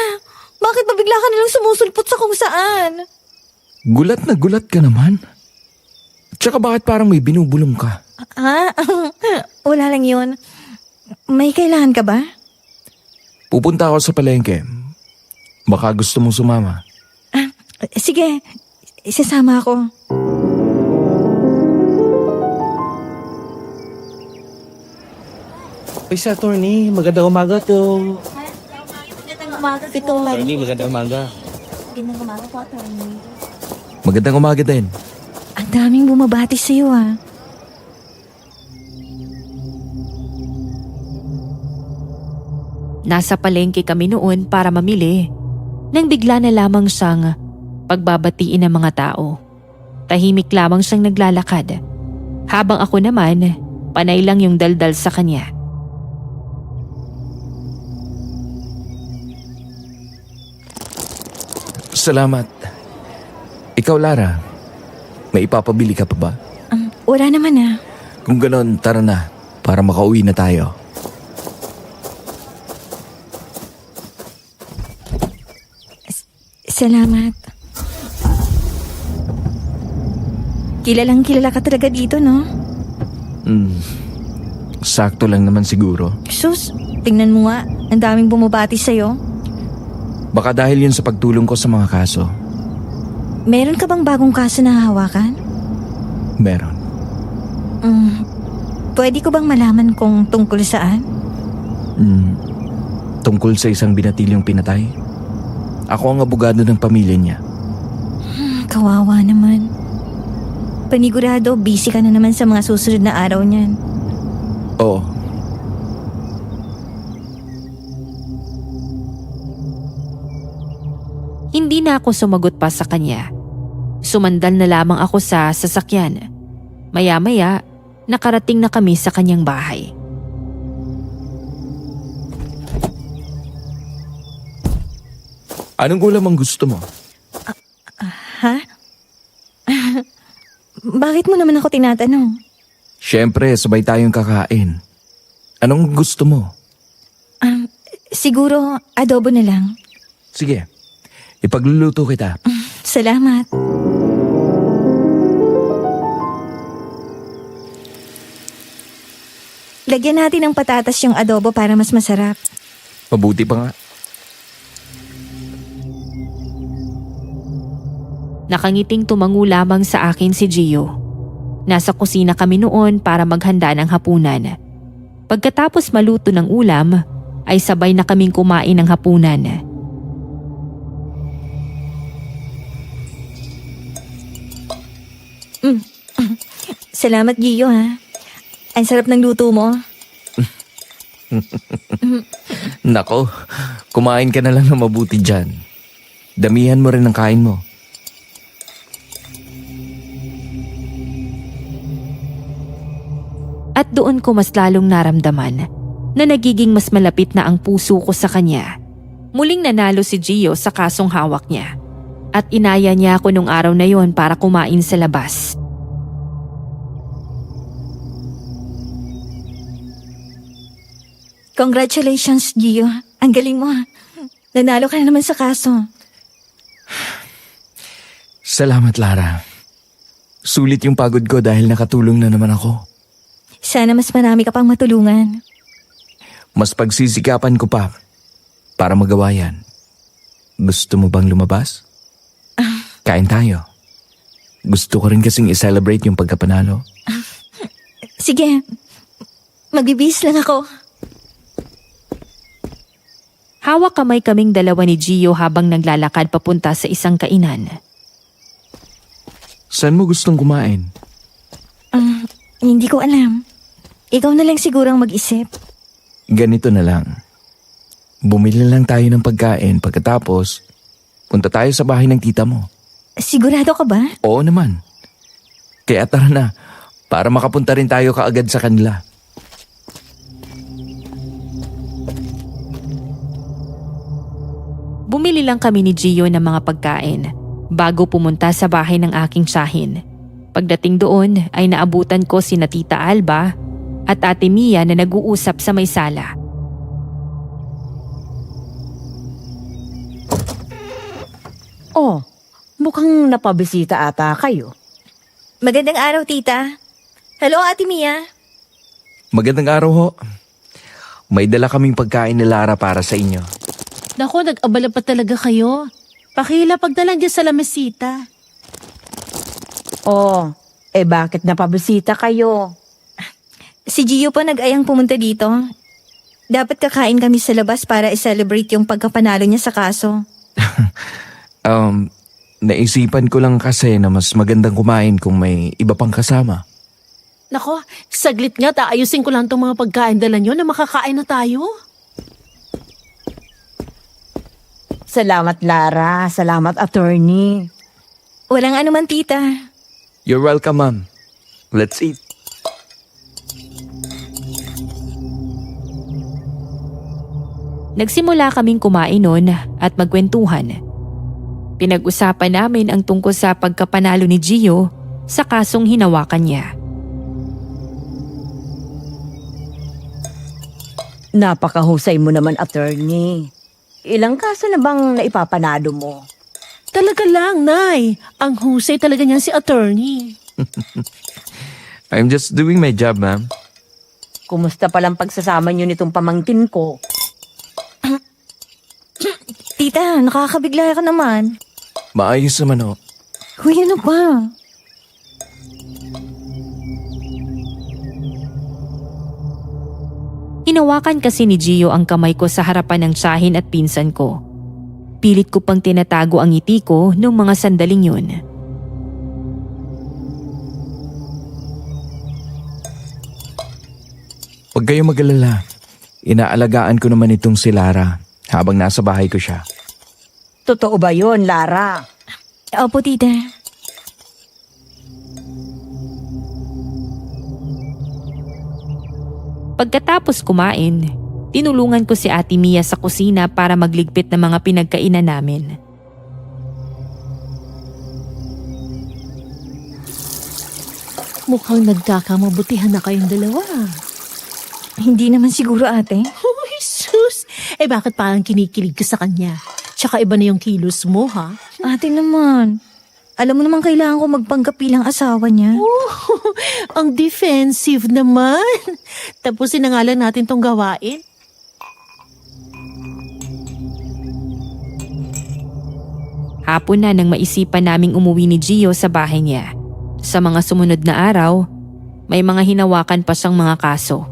Bakit ba bigla ka nalang sumusulpot sa kung saan? Gulat na gulat ka naman. Tsaka bakit parang may binubulong ka? Wala lang yun. May kailangan ka ba? Pupunta ako sa palengke. Baka gusto mong sumama. Sige, isasama ako. Uy, sa attorney, magandang umaga to. Magandang umaga, Pito. Attorney, magandang umaga. Magandang umaga po, attorney. Magandang umaga din. Ang daming bumabati sa'yo, ah. Nasa palengke kami noon para mamili. Nang bigla na lamang siyang pagbabatiin ng mga tao. Tahimik lamang siyang naglalakad, habang ako naman, panay lang yung daldal sa kanya. Salamat. Ikaw, Lara, may ipapabili ka pa ba? Wala naman ah. Kung ganon, tara na para makauwi na tayo. Salamat. Kilalang kilala ka talaga dito, no? Sakto lang naman siguro. Sus, tingnan mo nga. Ang daming bumabati sa'yo. Baka dahil yun sa pagtulong ko sa mga kaso. Meron ka bang bagong kaso na hawakan? Meron. Pwede ko bang malaman kung tungkol saan? Tungkol sa isang binatilyong pinatay. Ako ang abogado ng pamilya niya. Kawawa naman. Panigurado, busy ka na naman sa mga susunod na araw niyan. Oo. Hindi na ako sumagot pa sa kanya. Sumandal na lamang ako sa sasakyan. Maya-maya, nakarating na kami sa kanyang bahay. Anong ulam ang gusto mo? Ha? Bakit mo naman ako tinatanong? Siyempre, sabay tayong kakain. Anong gusto mo? Siguro adobo na lang. Sige, ipagluluto kita. Salamat. Lagyan natin ng patatas yung adobo para mas masarap. Mabuti pa nga. Nakangiting tumango lamang sa akin si Gio. Nasa kusina kami noon para maghanda ng hapunan. Pagkatapos maluto ng ulam, ay sabay na kaming kumain ng hapunan. Salamat, Gio, ha. Ang sarap ng luto mo. Nako, kumain ka na lang na mabuti dyan. Damihan mo rin ang kain mo. At doon ko mas lalong naramdaman na nagiging mas malapit na ang puso ko sa kanya. Muling nanalo si Gio sa kasong hawak niya. At inaya niya ako nung araw na yon para kumain sa labas. Congratulations, Gio. Ang galing mo, ha. Nanalo ka na naman sa kaso. Salamat, Lara. Sulit yung pagod ko dahil nakatulong na naman ako. Sana mas marami ka pang matulungan. Mas pagsisikapan ko pa para magawa yan. Gusto mo bang lumabas? Kain tayo. Gusto ko rin kasing i-celebrate yung pagkapanalo. Sige, magbibihis lang ako. Hawak kamay kaming dalawa ni Gio habang naglalakad papunta sa isang kainan. Saan mo gustong kumain? Hindi ko alam. Ikaw na lang siguro ang mag-isip. Ganito na lang. Bumili lang tayo ng pagkain pagkatapos punta tayo sa bahay ng tita mo. Sigurado ka ba? Oo naman. Kaya tara na para makapunta rin tayo kaagad sa kanila. Bumili lang kami ni Gio ng mga pagkain bago pumunta sa bahay ng aking tiyahin. Pagdating doon ay naabutan ko sina Tita Alba at Ate Mia na nag-uusap sa may sala. Oh, mukhang napabisita ata kayo. Magandang araw, tita. Hello, Ate Mia. Magandang araw ho. May dala kaming pagkain ni Lara para sa inyo. Naku, nag-abala pa talaga kayo. Pakila pagdalan dyan sa lamesita. Oh, bakit napabisita kayo? Si Gio pa nag-ayang pumunta dito. Dapat kakain kami sa labas para i-celebrate yung pagkapanalo niya sa kaso. Naisipan ko lang kasi na mas magandang kumain kung may iba pang kasama. Nako, saglit nga, taayusin ko lang itong mga pagkain dala nyo na makakain na tayo. Salamat, Lara. Salamat, attorney. Walang anuman, tita. You're welcome, ma'am. Let's eat. Nagsimula kaming kumain noon at magkwentuhan. Pinag-usapan namin ang tungkol sa pagkapanalo ni Gio sa kasong hinawakan niya. Napakahusay mo naman, attorney. Ilang kaso na bang naipapanado mo? Talaga lang, Nay. Ang husay talaga niyan si attorney. I'm just doing my job, ma'am. Kumusta palang pagsasama niyo nitong pamangkin ko? Tita, nakakabigla ka naman. Maayos naman, oh. Huy, ano ba? Hinawakan kasi ni Gio ang kamay ko sa harapan ng tiyahin at pinsan ko. Pilit ko pang tinatago ang ngiti ko noong mga sandaling yun. Huwag kayong mag-alala. Inaalagaan ko naman itong si Lara habang nasa bahay ko siya. Totoo ba yon, Lara? Opo, tita. Pagkatapos kumain, tinulungan ko si Ate Mia sa kusina para magligpit ng mga pinagkainan namin. Mukhang nagkakamabutihan na kayong dalawa. Hindi naman siguro, ate. Oh, Jesus! Bakit parang kinikilig ka sa kanya? Tsaka iba na yung kilos mo, ha? Ate naman. Alam mo naman kailangan ko magpanggap bilang asawa niya. Ang defensive naman. Tapusin na nga lang natin tong gawain. Hapon na nang maisipan naming umuwi ni Gio sa bahay niya. Sa mga sumunod na araw, may mga hinawakan pa siyang mga kaso.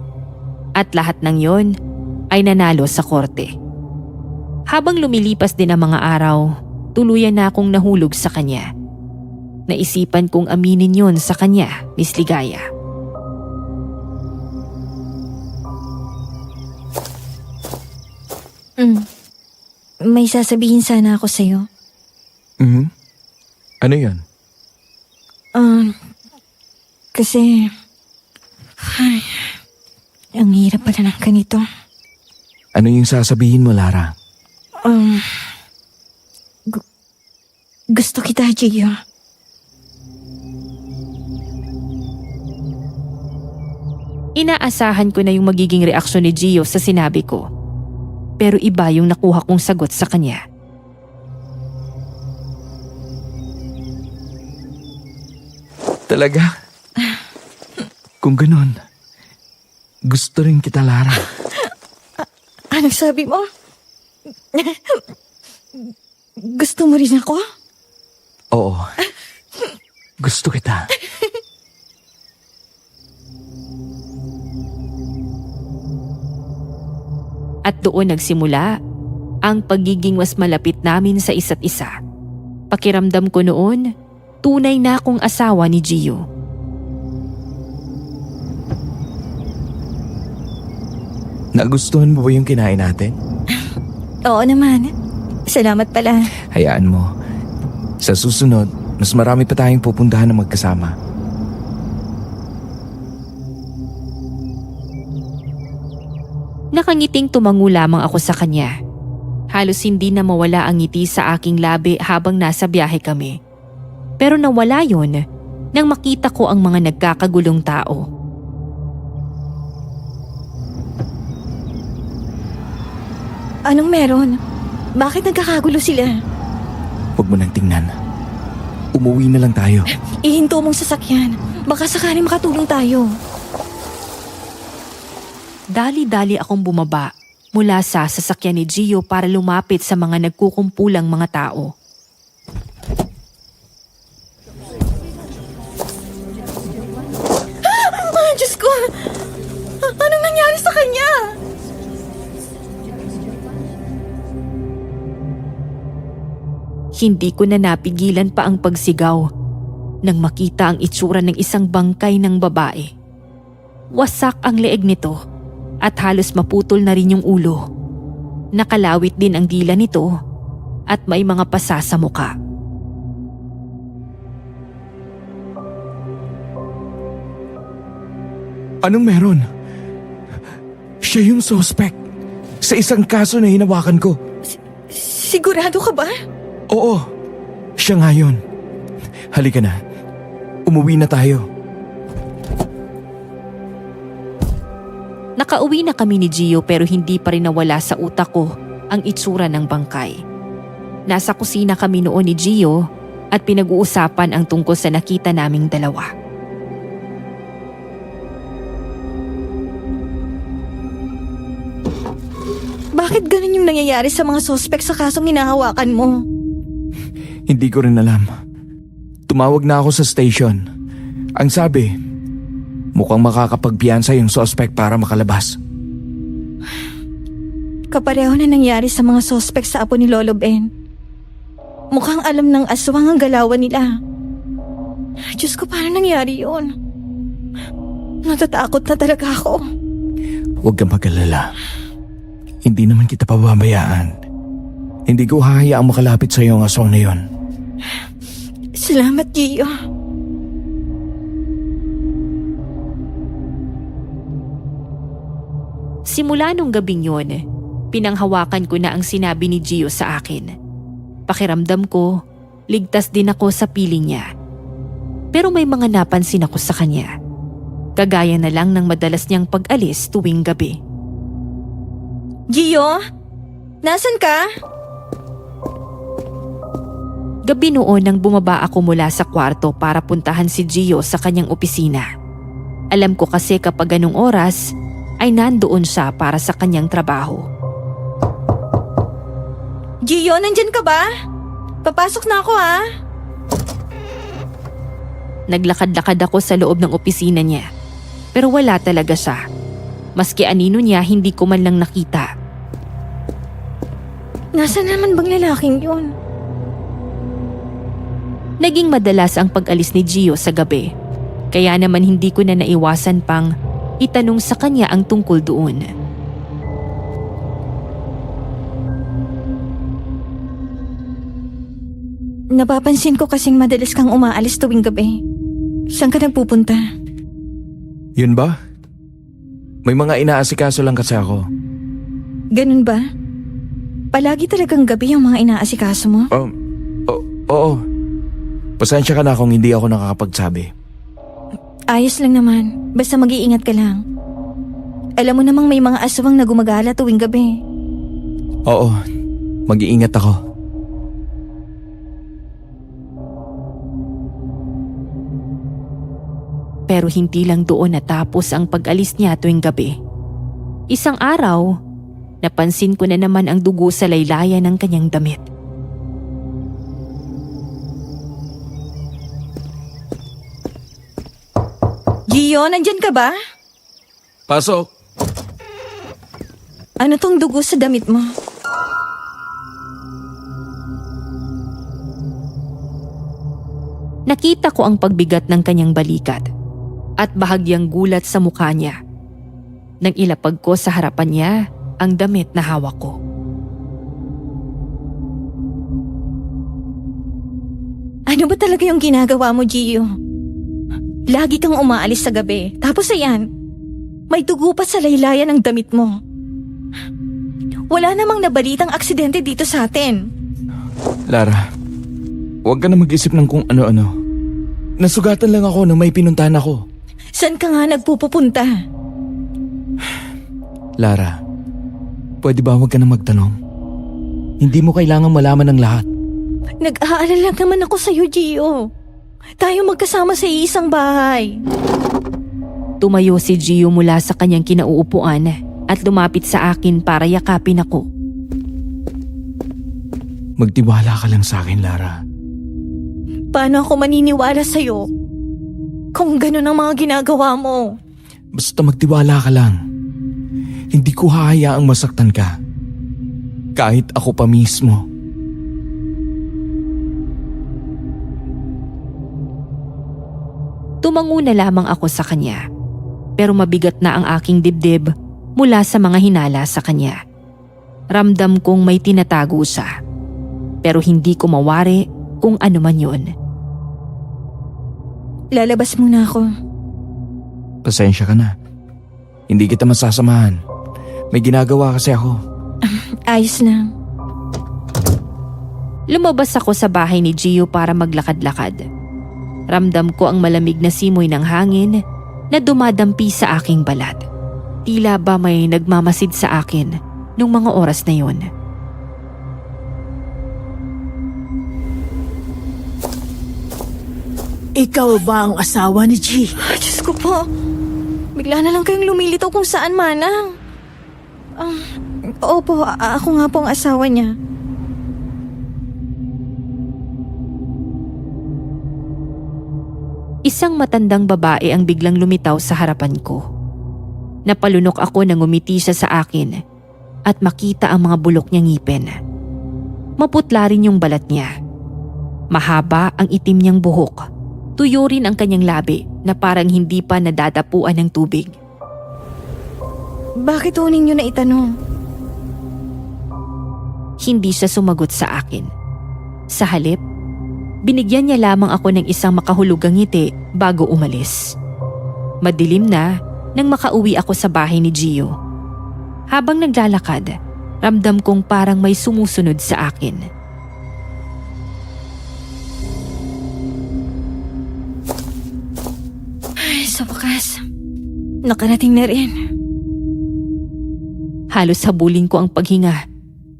At lahat ng yon ay nanalo sa korte. Habang lumilipas din ang mga araw, tuluyan na akong nahulog sa kanya. Naisipan kong aminin yon sa kanya, Miss Ligaya. May sasabihin sana ako sa'yo. Mhm. Ano yan? Kasi... Ay, ang hirap pala ng ganito. Ano yung sasabihin mo, Lara? Gusto kita, Gio. Inaasahan ko na yung magiging reaksyon ni Gio sa sinabi ko. Pero iba yung nakuha kong sagot sa kanya. Talaga? Kung ganun, gusto rin kita, Lara. Anong sabi mo? Gusto mo rin ako? Oo. Gusto kita. At doon nagsimula ang pagiging mas malapit namin sa isa't isa. Pakiramdam ko noon, tunay na akong asawa ni Gio. Nagustuhan mo ba yung kinain natin? Oo naman. Salamat pala. Hayaan mo. Sa susunod, mas marami pa tayong pupuntahan na magkasama. Nakangiting tumango lamang ako sa kanya. Halos hindi na mawala ang ngiti sa aking labi habang nasa biyahe kami. Pero nawala yon nang makita ko ang mga nagkakagulong tao. Anong meron? Bakit nagkakagulo sila? Huwag mo nang tingnan. Umuwi na lang tayo. Ihinto mong sasakyan. Baka sakaling makatulong tayo. Dali-dali akong bumaba mula sa sasakyan ni Gio para lumapit sa mga nagkukumpulang mga tao. Diyos ko! Anong nangyari sa kanya? Hindi ko na napigilan pa ang pagsigaw nang makita ang itsura ng isang bangkay ng babae. Wasak ang leeg nito at halos maputol na rin yung ulo. Nakalawit din ang dila nito at may mga pasa sa muka. Anong meron? Siya yung suspect sa isang kaso na hinawakan ko. Sigurado ka ba? Oo, siya nga yun. Halika na. Umuwi na tayo. Nakauwi na kami ni Gio pero hindi pa rin nawala sa utak ko ang itsura ng bangkay. Nasa kusina kami noon ni Gio at pinag-uusapan ang tungkol sa nakita naming dalawa. Bakit ganun yung nangyayari sa mga suspect sa kasong hinahawakan mo? Hindi ko rin alam. Tumawag na ako sa station. Ang sabi, mukhang makakapagpiyansa yung suspect para makalabas. Kapareho na nangyari sa mga suspect sa apo ni Lolo Ben. Mukhang alam ng aswang ang galawan nila. Diyos ko, paano nangyari yun? Natatakot na talaga ako. Huwag kang mag-alala. Hindi naman kita pababayaan. Hindi ko hahayaang makalapit sa iyo ang aswang na yon. Salamat, Gio. Simula nung gabing yun, pinanghawakan ko na ang sinabi ni Gio sa akin. Pakiramdam ko, ligtas din ako sa piling niya. Pero may mga napansin ako sa kanya. Kagaya na lang ng madalas niyang pag-alis tuwing gabi. Gio? Nasaan ka? Gabi noon nang bumaba ako mula sa kwarto para puntahan si Gio sa kanyang opisina. Alam ko kasi kapag ganung oras ay nandoon siya para sa kanyang trabaho. Gio, nandyan ka ba? Papasok na ako, ha? Naglakad-lakad ako sa loob ng opisina niya. Pero wala talaga siya. Maski anino niya, hindi ko man lang nakita. Nasaan naman bang lalaking yun? Naging madalas ang pag-alis ni Gio sa gabi. Kaya naman hindi ko na naiwasan pang itanong sa kanya ang tungkol doon. Napapansin ko kasing madalas kang umaalis tuwing gabi. Saan ka nagpupunta? Yun ba? May mga inaasikaso lang kasi ako. Ganun ba? Palagi talagang gabi ang mga inaasikaso mo? Oo. Pasensya ka na kung hindi ako nakakapagsabi. Ayos lang naman. Basta mag-iingat ka lang. Alam mo namang may mga aswang na gumagala tuwing gabi. Oo, mag-iingat ako. Pero hindi lang doon natapos ang pag-alis niya tuwing gabi. Isang araw, napansin ko na naman ang dugo sa laylayan ng kanyang damit. Gio, nandyan ka ba? Pasok. Ano tong dugo sa damit mo? Nakita ko ang pagbigat ng kanyang balikat at bahagyang gulat sa mukha niya. Nang ilapag ko sa harapan niya ang damit na hawak ko. Ano ba talaga yung ginagawa mo, Gio? Lagi kang umaalis sa gabi. Tapos ayan, may dugo pa sa laylayan ng damit mo. Wala namang nabalitang aksidente dito sa atin. Lara, huwag ka na mag-isip ng kung ano-ano. Nasugatan lang ako nang may pinuntahan ako. Saan ka nga nagpupunta? Lara, pwede ba huwag ka na magtanong? Hindi mo kailangang malaman ng lahat. Nag-aalala lang naman ako sa'yo, Gio. Tayo magkasama sa iisang bahay. Tumayo si Gio mula sa kanyang kinauupuan at lumapit sa akin para yakapin ako. Magtiwala ka lang sa akin, Lara. Paano ako maniniwala sa'yo kung gano'n ang mga ginagawa mo? Basta magtiwala ka lang. Hindi ko hahayaang masaktan ka. Kahit ako pa mismo. Tumango na lamang ako sa kanya. Pero mabigat na ang aking dibdib mula sa mga hinala sa kanya. Ramdam kong may tinatago siya. Pero hindi ko mawari kung ano man yun. Lalabas muna ako. Pasensya ka na. Hindi kita masasamahan. May ginagawa kasi ako. Ayos lang. Lumabas ako sa bahay ni Gio para maglakad-lakad. Ramdam ko ang malamig na simoy ng hangin na dumadampi sa aking balat. Tila ba may nagmamasid sa akin nung mga oras na yun. Ikaw ba ang asawa ni G? Ay, Diyos ko po. Bigla na lang kayong lumilitaw kung saan manang. Opo, ako nga po ang asawa niya. Isang matandang babae ang biglang lumitaw sa harapan ko. Napalunok ako nang ngumiti siya sa akin at makita ang mga bulok niyang ngipin. Maputla rin yung balat niya. Mahaba ang itim niyang buhok. Tuyo rin ang kanyang labi na parang hindi pa nadadapuan ng tubig. Bakit ho ninyo na itanong? Hindi siya sumagot sa akin. Sa halip, binigyan niya lamang ako ng isang makahulugang ngiti bago umalis. Madilim na nang makauwi ako sa bahay ni Gio. Habang naglalakad, ramdam kong parang may sumusunod sa akin. Ay, sa wakas. Nakarating na rin. Halos habulin ko ang paghinga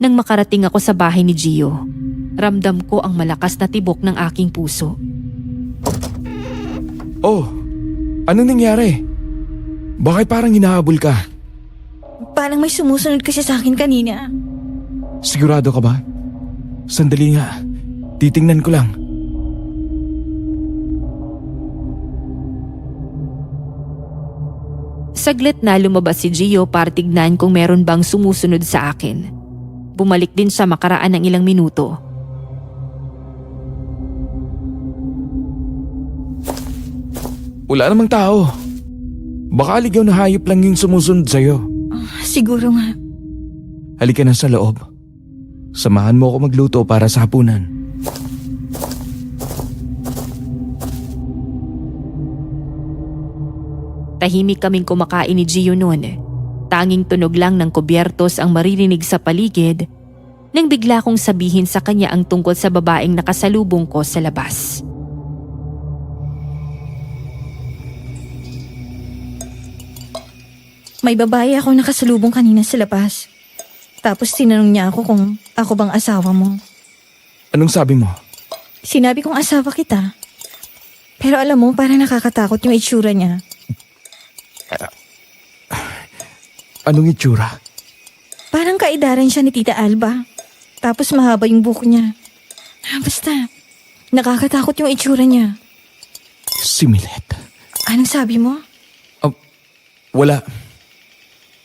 nang makarating ako sa bahay ni Gio. Ramdam ko ang malakas na tibok ng aking puso. Oh, anong nangyari? Bakit parang hinahabol ka? Parang may sumusunod kasi sa akin kanina. Sigurado ka ba? Sandali nga. Titingnan ko lang. Saglit na lumabas si Gio para tignan kung meron bang sumusunod sa akin. Bumalik din siya makaraan ng ilang minuto. Wala namang tao. Baka ligaw na hayop lang yung sumusunod sa'yo. Siguro nga. Halika na sa loob. Samahan mo ako magluto para sa hapunan. Tahimik kaming kumakain ni Gio noon. Tanging tunog lang ng kubyertos ang maririnig sa paligid nang bigla kong sabihin sa kanya ang tungkol sa babaeng nakasalubong ko sa labas. May babae ako nakasalubong kanina sa labas. Tapos tinanong niya ako kung ako bang asawa mo. Anong sabi mo? Sinabi kong asawa kita. Pero alam mo, parang nakakatakot yung itsura niya. Anong itsura? Parang kaidaran siya ni Tita Alba. Tapos mahaba yung buhok niya. Basta, nakakatakot yung itsura niya. Si Milet. Anong sabi mo? Wala.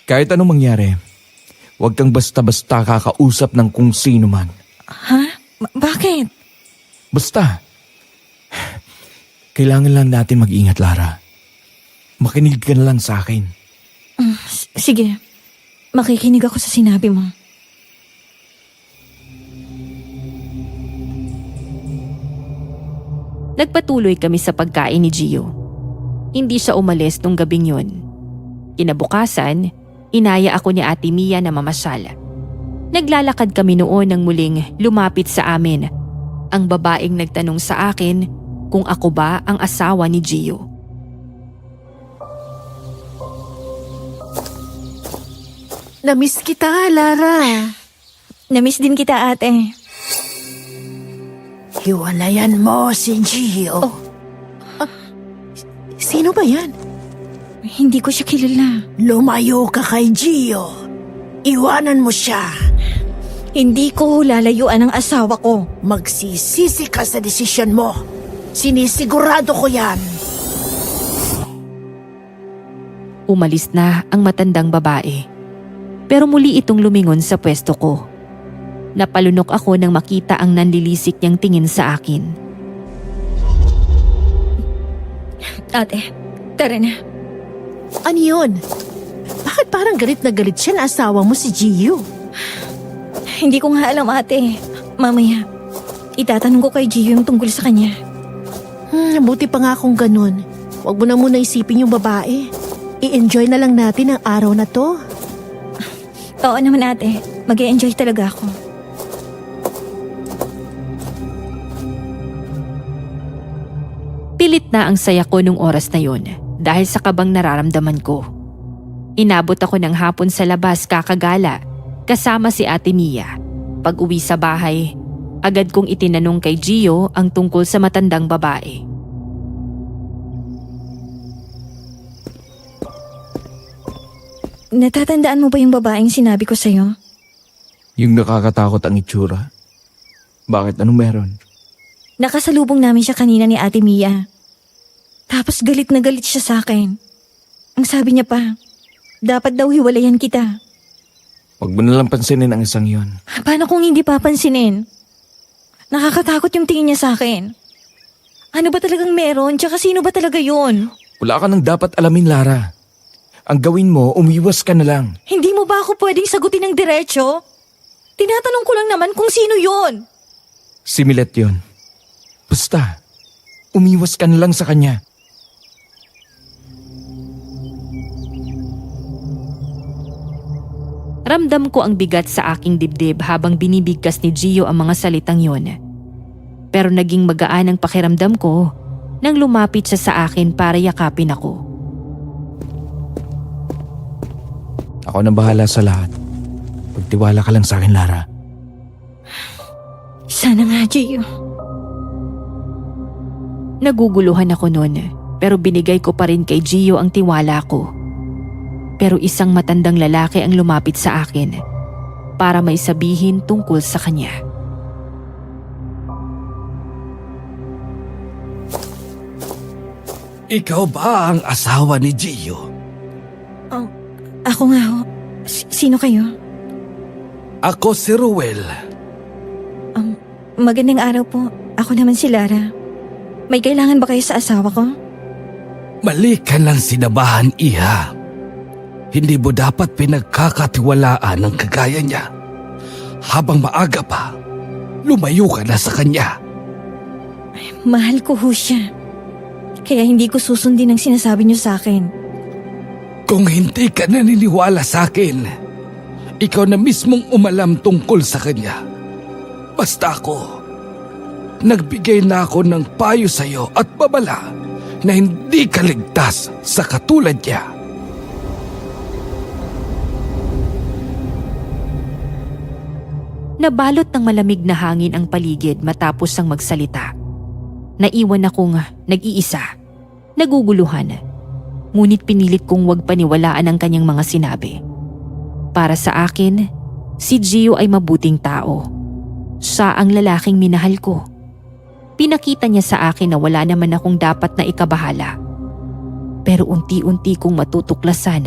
Kahit anong mangyari, huwag kang basta-basta kakausap ng kung sino man. Ha? Bakit? Basta. Kailangan lang natin mag-ingat, Lara. Makinig ka na lang sa akin. Sige, makikinig ako sa sinabi mo. Nagpatuloy kami sa pagkain ni Gio. Hindi siya umalis nung gabing yun. Kinabukasan, inaya ako ni Ate Mia na mamasyal. Naglalakad kami noon nang muling lumapit sa amin ang babaeng nagtanong sa akin kung ako ba ang asawa ni Gio. Namiss kita, Lara. Namiss din kita, ate. Hiwalayan mo si Gio. Sino ba yan? Hindi ko siya kilala. Lumayo ka kay Gio. Iwanan mo siya. Hindi ko lalayuan ang asawa ko. Magsisisi ka sa desisyon mo. Sinisigurado ko yan. Umalis na ang matandang babae. Pero muli itong lumingon sa pwesto ko. Napalunok ako nang makita ang nanlilisik niyang tingin sa akin. Ate, tara na. Ano yun? Bakit parang galit na galit siya na asawa mo si Gio? Hindi ko nga alam, ate. Mamaya, itatanong ko kay Gio yung tungkol sa kanya. Buti pa nga kung ganun. Huwag mo na muna isipin yung babae. I-enjoy na lang natin ang araw na to. Oo naman ate, mag-e-enjoy talaga ako. Pilit na ang saya ko nung oras na yon dahil sa kabang nararamdaman ko. Inabot ako ng hapon sa labas kakagala kasama si Ate Mia. Pag uwi sa bahay, agad kong itinanong kay Gio ang tungkol sa matandang babae. Natatandaan mo ba yung babaeng sinabi ko sa'yo? Yung nakakatakot ang itsura. Bakit? Anong meron? Nakasalubong namin siya kanina ni Ate Mia. Tapos galit na galit siya sa akin. Ang sabi niya pa, dapat daw hiwalayan kita. Huwag mo nalang pansinin ang isang yon. Paano kung hindi papansinin? Nakakatakot yung tingin niya sa akin. Ano ba talagang meron? Tsaka sino ba talaga yun? Wala ka nang dapat alamin, Lara. Ang gawin mo, umiwas ka na lang. Hindi mo ba ako pwedeng sagutin ng diretsyo? Tinatanong ko lang naman kung sino yun. Si Milet yon. Basta, umiwas ka na lang sa kanya. Ramdam ko ang bigat sa aking dibdib habang binibigkas ni Gio ang mga salitang yon. Pero naging magaan ang pakiramdam ko nang lumapit siya sa akin para yakapin ako. Ako na bahala sa lahat. Pagtiwala ka lang sa akin, Lara. Sana nga, Gio. Naguguluhan ako noon pero binigay ko pa rin kay Gio ang tiwala ko. Pero isang matandang lalaki ang lumapit sa akin para may sabihin tungkol sa kanya. Ikaw ba ang asawa ni Gio? Ako nga ho. Sino kayo? Ako si Ruel. Magandang araw po. Ako naman si Lara. May kailangan ba kayo sa asawa ko? Mali ka ng sinabahan, iha. Hindi mo dapat pinagkakatiwalaan ang kagaya niya. Habang maaga pa, lumayo ka na sa kanya. Mahal ko ho siya. Kaya hindi ko susundin ang sinasabi niyo sa akin. Kung hindi ka naniniwala sa akin, ikaw na mismong umalam tungkol sa kanya. Basta ako, nagbigay na ako ng payo sa iyo at babala na hindi ka ligtas sa katulad niya. Nabalot ng malamig na hangin ang paligid matapos ang magsalita. Naiwan akong nag-iisa, naguguluhan. Ngunit pinilit kong huwag paniwalaan ang kanyang mga sinabi. Para sa akin, si Gio ay mabuting tao. Siya ang lalaking minahal ko. Pinakita niya sa akin na wala naman akong dapat na ikabahala. Pero unti-unti kong matutuklasan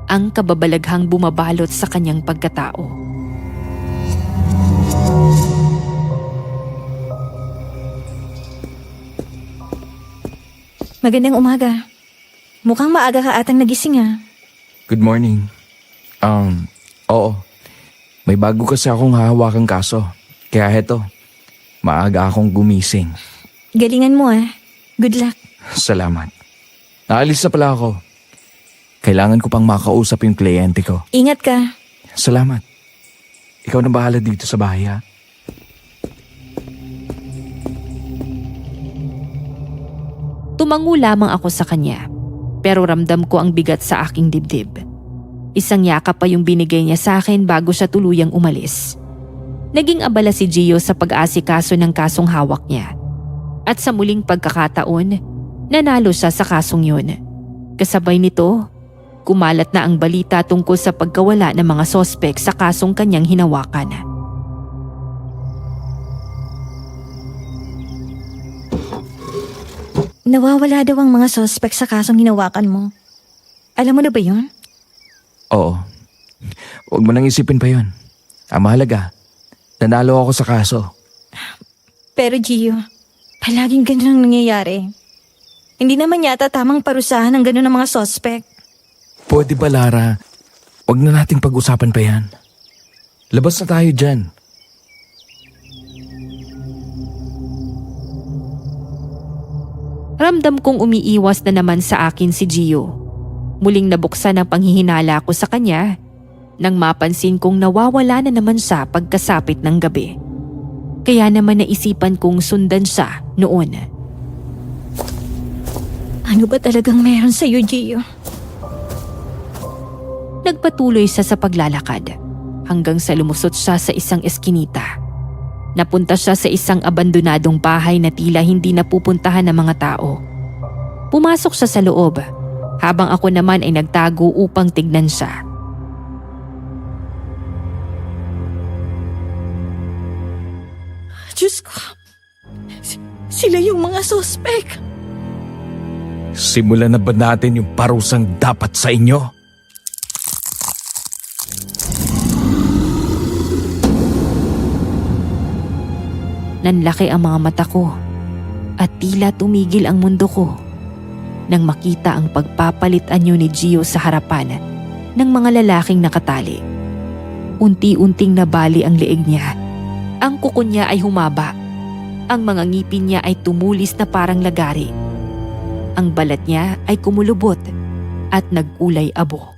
ang kababalaghang bumabalot sa kanyang pagkatao. Magandang umaga. Mukhang maaga ka atang nagising ah. Good morning. Oo. May bago kasi akong hahawakang kaso. Kaya heto, maaga akong gumising. Galingan mo ah. Good luck. Salamat. Naalis na pala ako. Kailangan ko pang makausap yung kliyente ko. Ingat ka. Salamat. Ikaw na bahala dito sa bahay, ha? Tumango lamang ako sa kanya, pero ramdam ko ang bigat sa aking dibdib. Isang yakap pa yung binigay niya sa akin bago siya tuluyang umalis. Naging abala si Gio sa pag-asikaso ng kasong hawak niya. At sa muling pagkakataon, nanalo siya sa kasong yun. Kasabay nito, kumalat na ang balita tungkol sa pagkawala ng mga sospek sa kasong kanyang hinawakan. Nawawala daw ang mga suspect sa kasong hinawakan mo. Alam mo na ba yun? Oo. Huwag mo nang isipin pa yun. Ang mahalaga, nanalo ako sa kaso. Pero Gio, palaging ganun ang nangyayari. Hindi naman yata tamang parusahan ng ganun ng mga suspect. Pwede ba, Lara? Huwag na nating pag-usapan pa yan. Labas na tayo dyan. Ramdam kong umiiwas na naman sa akin si Gio. Muling nabuksan ang panghihinala ko sa kanya nang mapansin kong nawawala na naman siya pagkasapit ng gabi. Kaya naman naisipan kong sundan siya noon. Ano ba talagang meron sa'yo, Gio? Nagpatuloy siya sa paglalakad hanggang sa lumusot siya sa isang eskinita. Napunta siya sa isang abandonadong bahay na tila hindi napupuntahan ng mga tao. Pumasok siya sa loob habang ako naman ay nagtago upang tignan siya. Diyos ko, sila yung mga sospek. Simulan na ba natin yung parusang dapat sa inyo? Nanlaki ang mga mata ko at tila tumigil ang mundo ko nang makita ang pagpapalit anyo ni Gio sa harapan ng mga lalaking nakatali. Unti-unting nabali ang leeg niya. Ang kuko niya ay humaba. Ang mga ngipin niya ay tumulis na parang lagari. Ang balat niya ay kumulubot at nagkulay abo.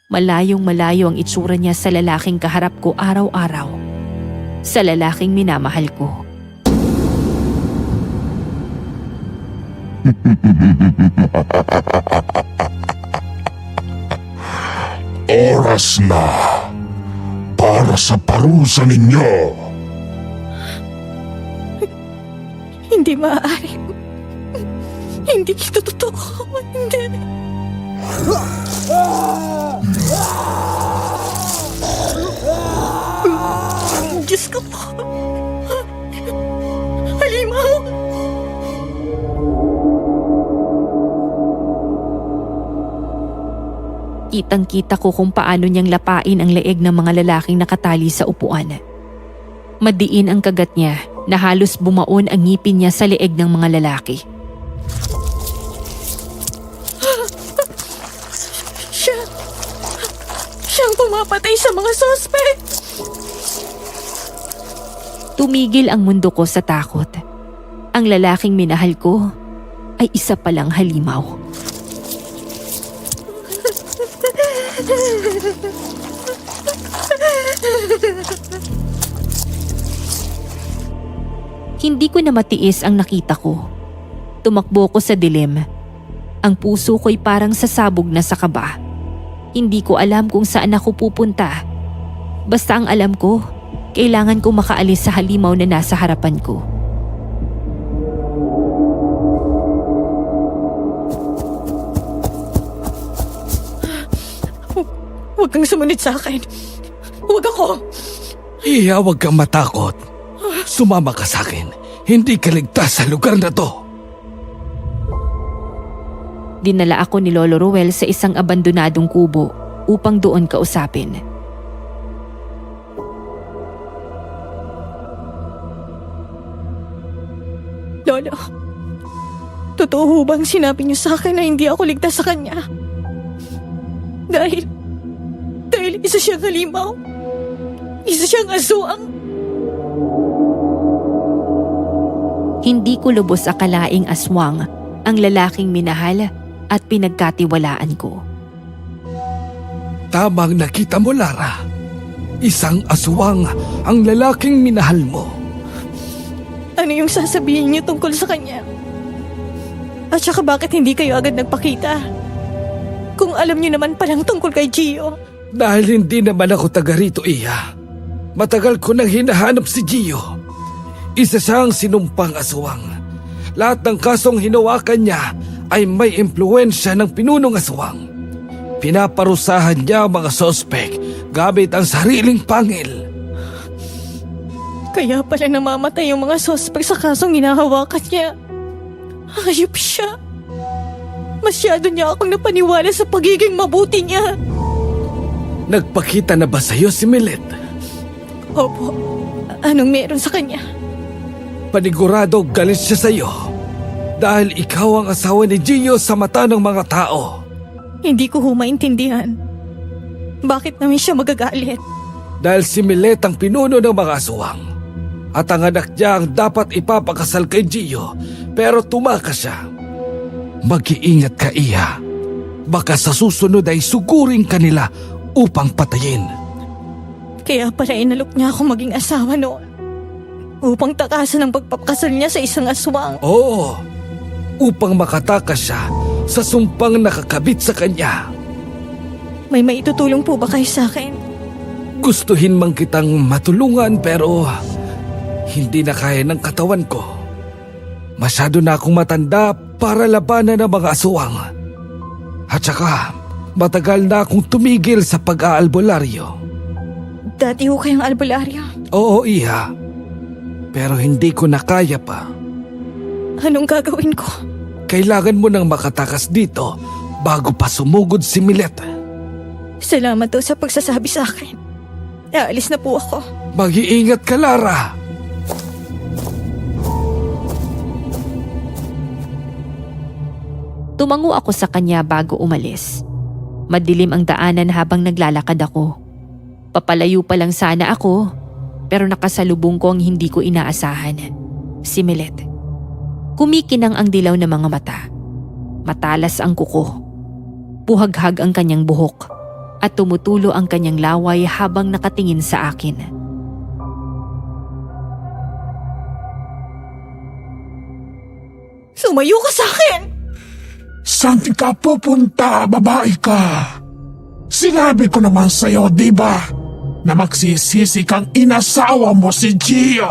Malayong malayo ang itsura niya sa lalaking kaharap ko araw-araw. Sa lalaking minamahal ko. Oras na para sa parusa ninyo. Hindi maaari. Hindi ito totoo. Hindi. Diyos ko po. Halimaw. Kitang-kita ko kung paano niyang lapain ang leeg ng mga lalaking nakatali sa upuan. Madiin ang kagat niya na halos bumaon ang ngipin niya sa leeg ng mga lalaki. Siyang pumapatay sa mga sospek. Tumigil ang mundo ko sa takot. Ang lalaking minahal ko ay isa palang halimaw. Hindi ko na matiis ang nakita ko. Tumakbo ko sa dilim. Ang puso ko'y parang sasabog na sa kaba. Hindi ko alam kung saan ako pupunta. Basta ang alam ko, kailangan ko makaalis sa halimaw na nasa harapan ko. Huwag kang sumunod sa akin. Huwag ako. Iya, huwag kang matakot. Sumama ka sa akin. Hindi ka ligtas sa lugar na to. Dinala ako ni Lolo Ruel sa isang abandonadong kubo upang doon kausapin. Lolo, totoo ho bang sinabi niyo sa akin na hindi ako ligtas sa kanya? Dahil isa siyang halimaw. Isa siyang aswang. Hindi ko lubos akalaing aswang ang lalaking minahal at pinagkatiwalaan ko. Tamang nakita mo, Lara. Isang aswang ang lalaking minahal mo. Ano yung sasabihin niyo tungkol sa kanya? At saka bakit hindi kayo agad nagpakita? Kung alam niyo naman palang tungkol kay Gio. Dahil hindi naman ako taga rito, Iya. Matagal ko nang hinahanap si Gio. Isa siyang sinumpang aswang. Lahat ng kasong hinawakan niya ay may impluwensya ng pinunong aswang. Pinaparusahan niya ang mga sospek gamit ang sariling pangil. Kaya pala namamatay yung mga sospek sa kasong hinahawakan niya. Hayop siya. Masyado niya akong napaniwala sa pagiging mabuti niya. Nagpakita na ba sa'yo si Milet? Opo. Anong meron sa kanya? Panigurado galit siya sa'yo. Dahil ikaw ang asawa ni Gio sa mata ng mga tao. Hindi ko maintindihan. Bakit namin siya magagalit? Dahil si Milet ang pinuno ng mga aswang. At ang anak niya ang dapat ipapakasal kay Gio, pero tumakas siya. Mag-iingat ka, Iya. Baka sa susunod ay sugurin kanila upang patayin. Kaya pala inalok niya ako maging asawa noon. Upang takasan ang pagpapakasal niya sa isang aswang. Oo, upang makatakas siya sa sumpang nakakabit sa kanya. May maitutulong po ba kayo sa akin? Gustuhin man kitang matulungan pero hindi na kaya ng katawan ko. Masyado na akong matanda para labanan ng mga aswang. At saka, matagal na akong tumigil sa pag-aalbularyo. Dati ho kayong albularyo. Oo, Iha. Pero hindi ko na kaya pa. Anong gagawin ko? Kailangan mo nang makatakas dito bago pa sumugod si Milet. Salamat daw sa pagsasabi sa akin. Aalis na po ako. Mag-iingat ka, Lara. Tumango ako sa kanya bago umalis. Madilim ang daanan habang naglalakad ako. Papalayo pa lang sana ako, pero nakasalubong ko ang hindi ko inaasahan. Si Milet. Kumikinang ang dilaw ng mga mata. Matalas ang kuko. Buhaghag ang kanyang buhok at tumutulo ang kanyang laway habang nakatingin sa akin. Sumayo ka sa akin! Saan ka pupunta, babae ka? Sinabi ko naman sa'yo, di ba? Na magsisisi kang inasawa mo si Gio.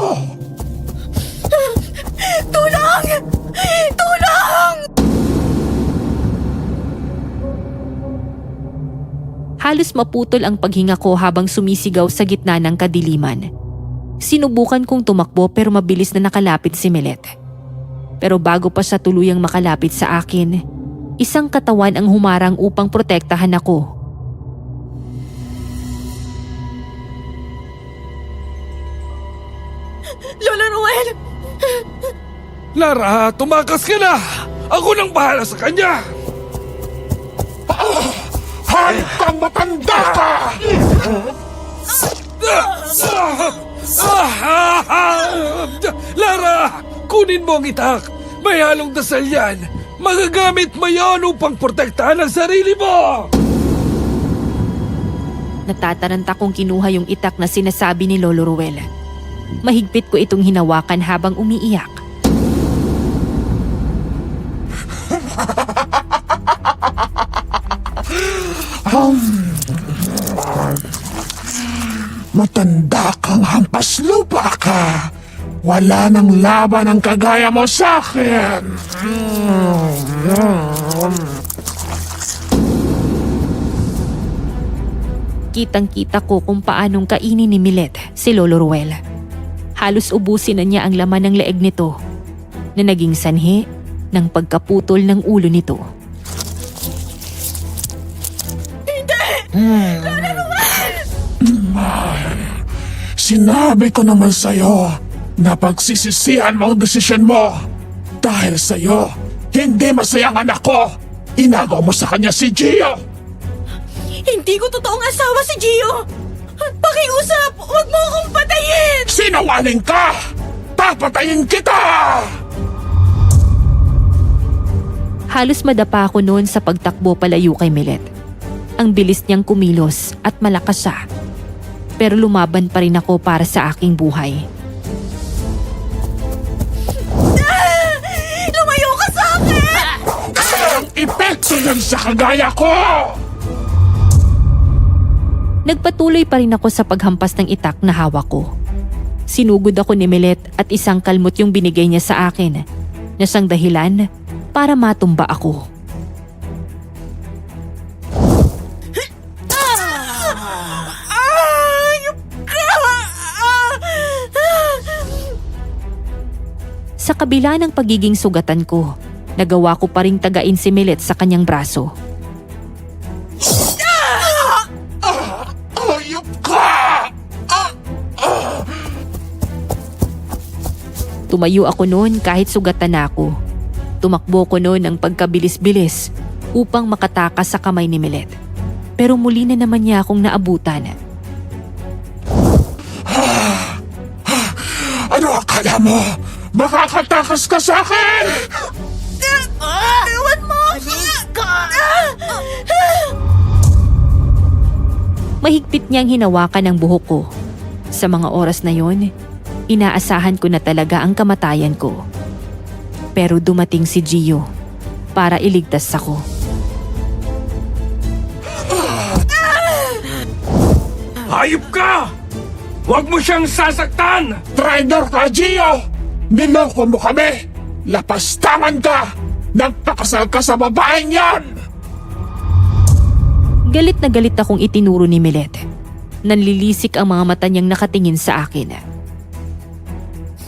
Tulong! Tulong! Halos maputol ang paghinga ko habang sumisigaw sa gitna ng kadiliman. Sinubukan kong tumakbo pero mabilis na nakalapit si Milet. Pero bago pa siya tuluyang makalapit sa akin, isang katawan ang humarang upang protektahan ako. Lola Ruel! Lara, tumakas ka na! Ako nang bahala sa kanya! Hayop kang matanda ka! Lara, kunin mo ang itak! May halong dasal yan! Magagamit mo yan upang protektahan ang sarili mo! Natataranta kong kinuha yung itak na sinasabi ni Lolo Ruel. Mahigpit ko itong hinawakan habang umiiyak. Matanda kang hampas lupa ka. Wala nang laban ang kagaya mo sa akin. Kitang-kita ko kung paanong kainin ni Milet si Lolo Ruel. Halos ubusin na niya ang laman ng leeg nito na naging sanhi ng pagkaputol ng ulo nito. Sinabi ko naman sa'yo na pagsisisihan mo ang desisyon mo. Dahil sa'yo, hindi masayang anak ko. Inagaw mo sa kanya si Gio. Hindi ko totoong asawa si Gio! Pakiusap! Huwag mo akong patayin! Sinungaling ka! Papatayin kita! Halos madapa ako noon sa pagtakbo palayo kay Milet. Ang bilis niyang kumilos at malakas siya. Pero lumaban pa rin ako para sa aking buhay. Lumayo ka sa akin! Ang epekto yan sa kagaya ko! Nagpatuloy pa rin ako sa paghampas ng itak na hawak ko. Sinugod ako ni Milet at isang kalmot yung binigay niya sa akin na siyang dahilan para matumba ako. Sa kabila ng pagiging sugatan ko, nagawa ko pa ring tagain si Milet sa kanyang braso. Hayop ka! Tumayo ako noon kahit sugatan na ako. Tumakbo ko noon ng pagkabilis-bilis upang makatakas sa kamay ni Milet. Pero muli na naman niya akong naabutan. Ano akala mo? Makakatakas ka sa akin! Iwan mo! Mahigpit niyang hinawakan ang buhok ko. Sa mga oras na yon, inaasahan ko na talaga ang kamatayan ko. Pero dumating si Gio para iligtas ako. Hayop ka! Huwag mo siyang sasaktan! Traitor ka, Gio! Niloko mo kami! Lapastangan ka! Nagpakasal ka sa babaeng yan! Galit na galit akong itinuro ni Milet. Nanlilisik ang mga mata niyang nakatingin sa akin.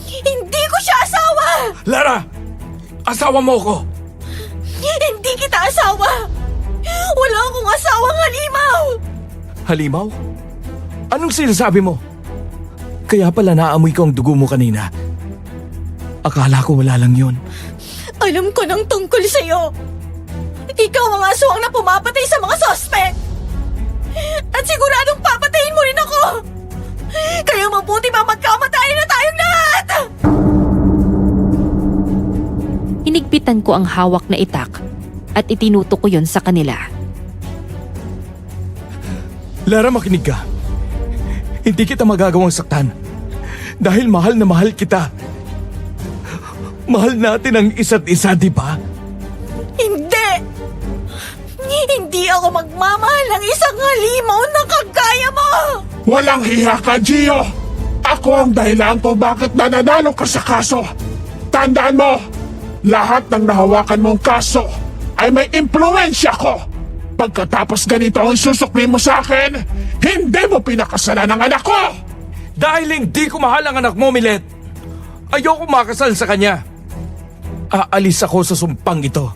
Hindi ko siya asawa! Lara! Asawa mo ko! Hindi kita asawa! Wala akong asawang halimaw! Halimaw? Anong sinasabi mo? Kaya pala naamoy ko ang dugo mo kanina. Akala ko wala lang yun. Alam ko nang tungkol sa'yo. Ikaw ang aswang na pumapatay sa mga sospek. At siguradong papatayin mo rin ako. Kaya mabuti pa magkamatayan na tayong lahat. Hinigpitan ko ang hawak na itak at itinutok ko yon sa kanila. Lara, makinig ka. Hindi kita magagawang saktan. Dahil mahal na mahal kita. Mahal natin ang isa't isa, di ba? Hindi! Hindi ako magmamahal ng isang halimaw na kagaya mo! Walang hiya ka, Gio! Ako ang dahilan kung bakit nananalo ka sa kaso. Tandaan mo, lahat ng nahawakan mong kaso ay may impluensya ko. Pagkatapos ganito ang susukli mo sa akin, hindi mo pinakasalan ang anak ko! Dahil hindi ko mahal ang anak mo, Milet. Ayoko makasal sa kanya. Aalis ako sa sumpang ito.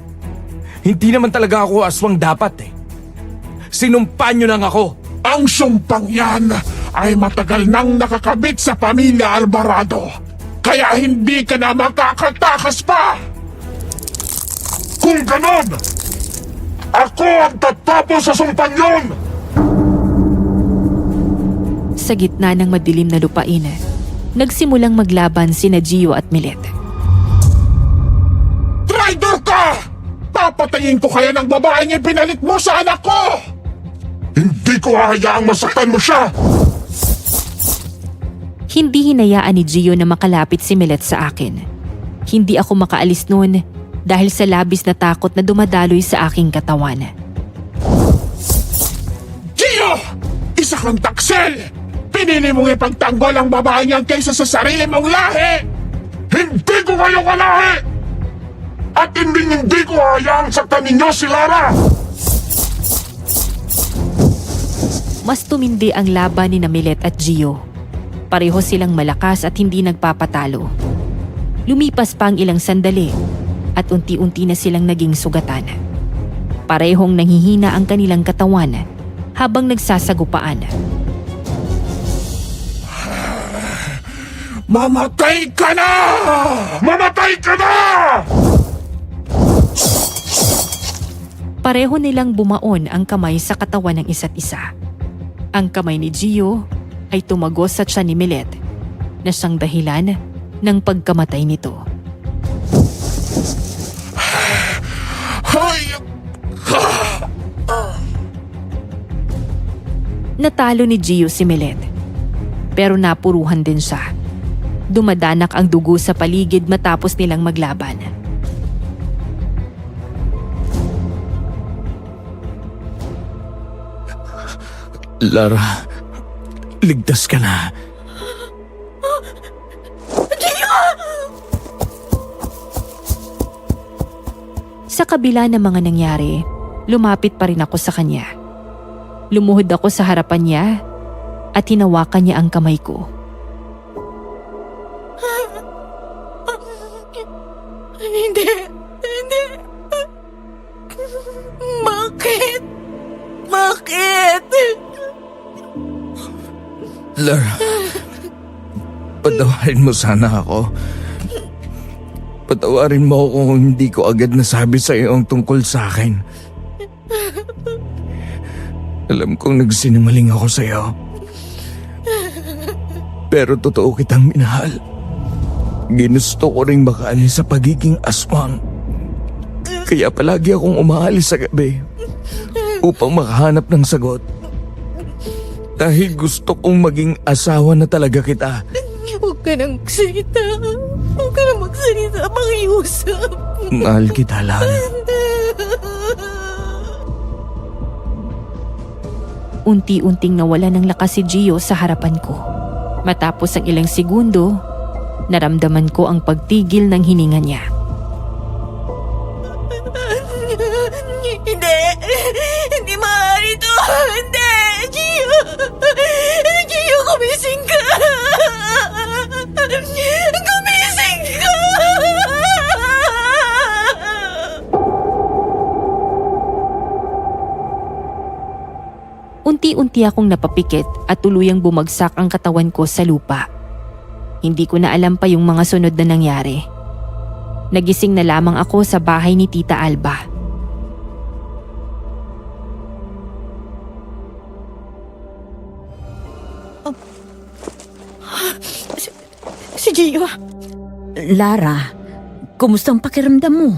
Hindi naman talaga ako aswang dapat eh. Sinumpa niyo lang ako. Ang sumpang yan ay matagal nang nakakabit sa pamilya Alvarado. Kaya hindi ka na makakatakas pa! Kung ganon, ako ang tatapos sa sumpang yun! Sa gitna ng madilim na lupain, nagsimulang maglaban sina Gio at Milet. Traitor ka! Papatayin ko kaya ng babaeng ipinalit mo sa anak ko! Hindi ko hahayaang masaktan mo siya! Hindi hinayaan ni Gio na makalapit si Milet sa akin. Hindi ako makaalis noon dahil sa labis na takot na dumadaloy sa aking katawan. Gio! Isa kang taksel! Pinili mong ipagtanggol ang babaeng yan kaysa sa sarili mong lahi! Hindi ko kayo kalahi! At hindi ko hayaang saktan ninyo si Lara! Mas tumindi ang laban ni Milet at Gio. Pareho silang malakas at hindi nagpapatalo. Lumipas pa ang ilang sandali at unti-unti na silang naging sugatan. Parehong nanghihina ang kanilang katawan habang nagsasagupaan. Mamatay ka na! Mamatay ka na! Pareho nilang bumaon ang kamay sa katawan ng isa't isa. Ang kamay ni Gio ay tumagos sa tiyan ni Milet na siyang dahilan ng pagkamatay nito. Natalo ni Gio si Milet, pero napuruhan din siya. Dumadanak ang dugo sa paligid matapos nilang maglaban. Lara, ligtas ka na. Sa kabila ng mga nangyari, lumapit pa rin ako sa kanya. Lumuhod ako sa harapan niya at hinawakan niya ang kamay ko. Hindi. Bakit? Bakit? Lara, patawarin mo sana ako. Patawarin mo ako kung hindi ko agad nasabi sa iyo ang tungkol sa akin. Alam kong nagsinungaling ako sa iyo. Pero totoo kitang minahal. Ginusto ko ring makaalis sa pagiging aswang. Kaya palagi akong umaalis sa gabi upang makahanap ng sagot. Dahil gusto kong maging asawa na talaga kita. Huwag ka nang magsalita. Huwag ka nang magsalita. Makiusap. Mahal kita, Lara. Unti-unting nawala ng lakas si Gio sa harapan ko. Matapos ang ilang segundo, naramdaman ko ang pagtigil ng hininga niya. Hindi! Hindi maaari to! Hindi! Gio! Gio, kumising ka! Kumising ka! Unti-unti akong napapikit at tuluyang bumagsak ang katawan ko sa lupa. Hindi ko na alam pa yung mga sunod na nangyari. Nagising na lamang ako sa bahay ni Tita Alba. Si Gio, Lara, kumusta ang pakiramdam mo?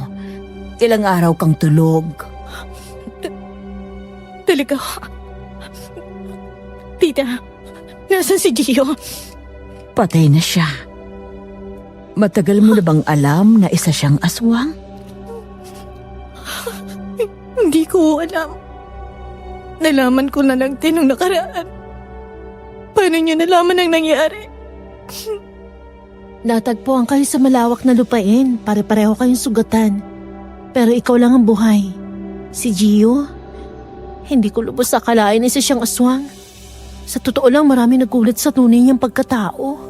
Ilang araw kang tulog. talaga. Tita, nasan si Gio? Patay na siya. Matagal mo na bang alam na isa siyang aswang? Hindi ko alam. Nalaman ko na lang din nung nakaraan. Paano niyo nalaman ang nangyari? Natagpuan kayo sa malawak na lupain, pare-pareho kayong sugatan. Pero ikaw lang ang buhay. Si Gio, hindi ko lubos akalain na isa siyang aswang. Sa totoo lang, marami nagulat sa tunay niyang pagkatao.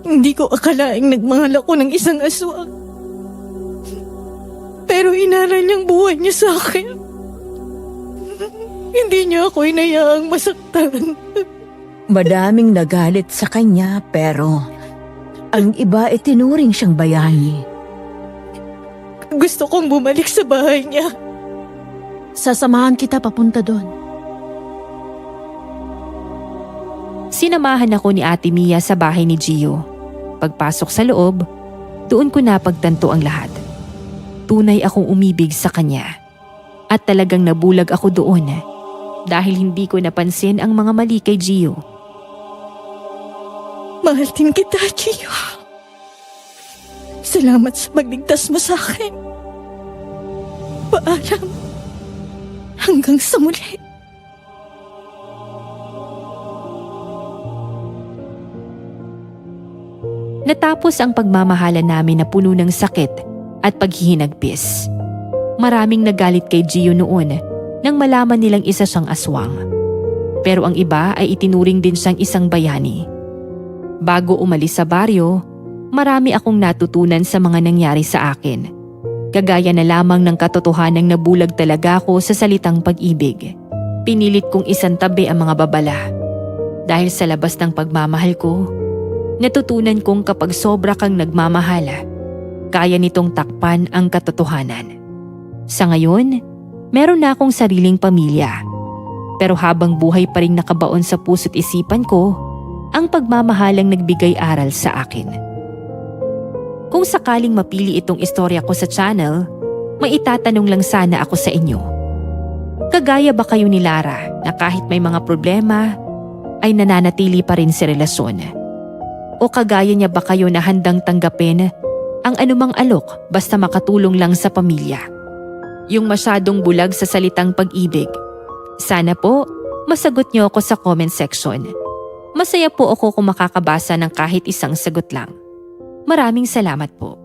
Hindi ko akalaing nagmahal ako ng isang aswang. Pero inaral niyang buhay niya sa akin. Hindi niya ako inayaang masaktan. Madaming nagalit sa kanya pero ang iba ay tinuring siyang bayani. Gusto kong bumalik sa bahay niya. Sasamahan kita papunta doon. Sinamahan ako ni Ate Mia sa bahay ni Gio. Pagpasok sa loob, doon ko napagtanto ang lahat. Tunay akong umibig sa kanya. At talagang nabulag ako doon dahil hindi ko napansin ang mga mali kay Gio. Mahal din kita, Gio. Salamat sa pagligtas mo sa akin. Paalam. Hanggang sa muli. Natapos ang pagmamahalan namin na puno ng sakit at paghihinagpis. Maraming nagalit kay Gio noon nang malaman nilang isa siyang aswang. Pero ang iba ay itinuring din siyang isang bayani. Bago umalis sa baryo, marami akong natutunan sa mga nangyari sa akin. Kagaya na lamang ng katotohanang nabulag talaga ako sa salitang pag-ibig. Pinilit kong isantabi ang mga babala. Dahil sa labas ng pagmamahal ko, natutunan kong kapag sobra kang nagmamahala, kaya nitong takpan ang katotohanan. Sa ngayon, meron na akong sariling pamilya. Pero habang buhay pa rin nakabaon sa puso't isipan ko, ang pagmamahalang nagbigay aral sa akin. Kung sakaling mapili itong istorya ko sa channel, may itatanong lang sana ako sa inyo. Kagaya ba kayo ni Lara na kahit may mga problema, ay nananatili pa rin sa relasyon? O kagaya niya ba kayo na handang tanggapin ang anumang alok basta makatulong lang sa pamilya? Yung masyadong bulag sa salitang pag-ibig. Sana po, masagot niyo ako sa comment section. Masaya po ako kung makakabasa ng kahit isang sagot lang. Maraming salamat po.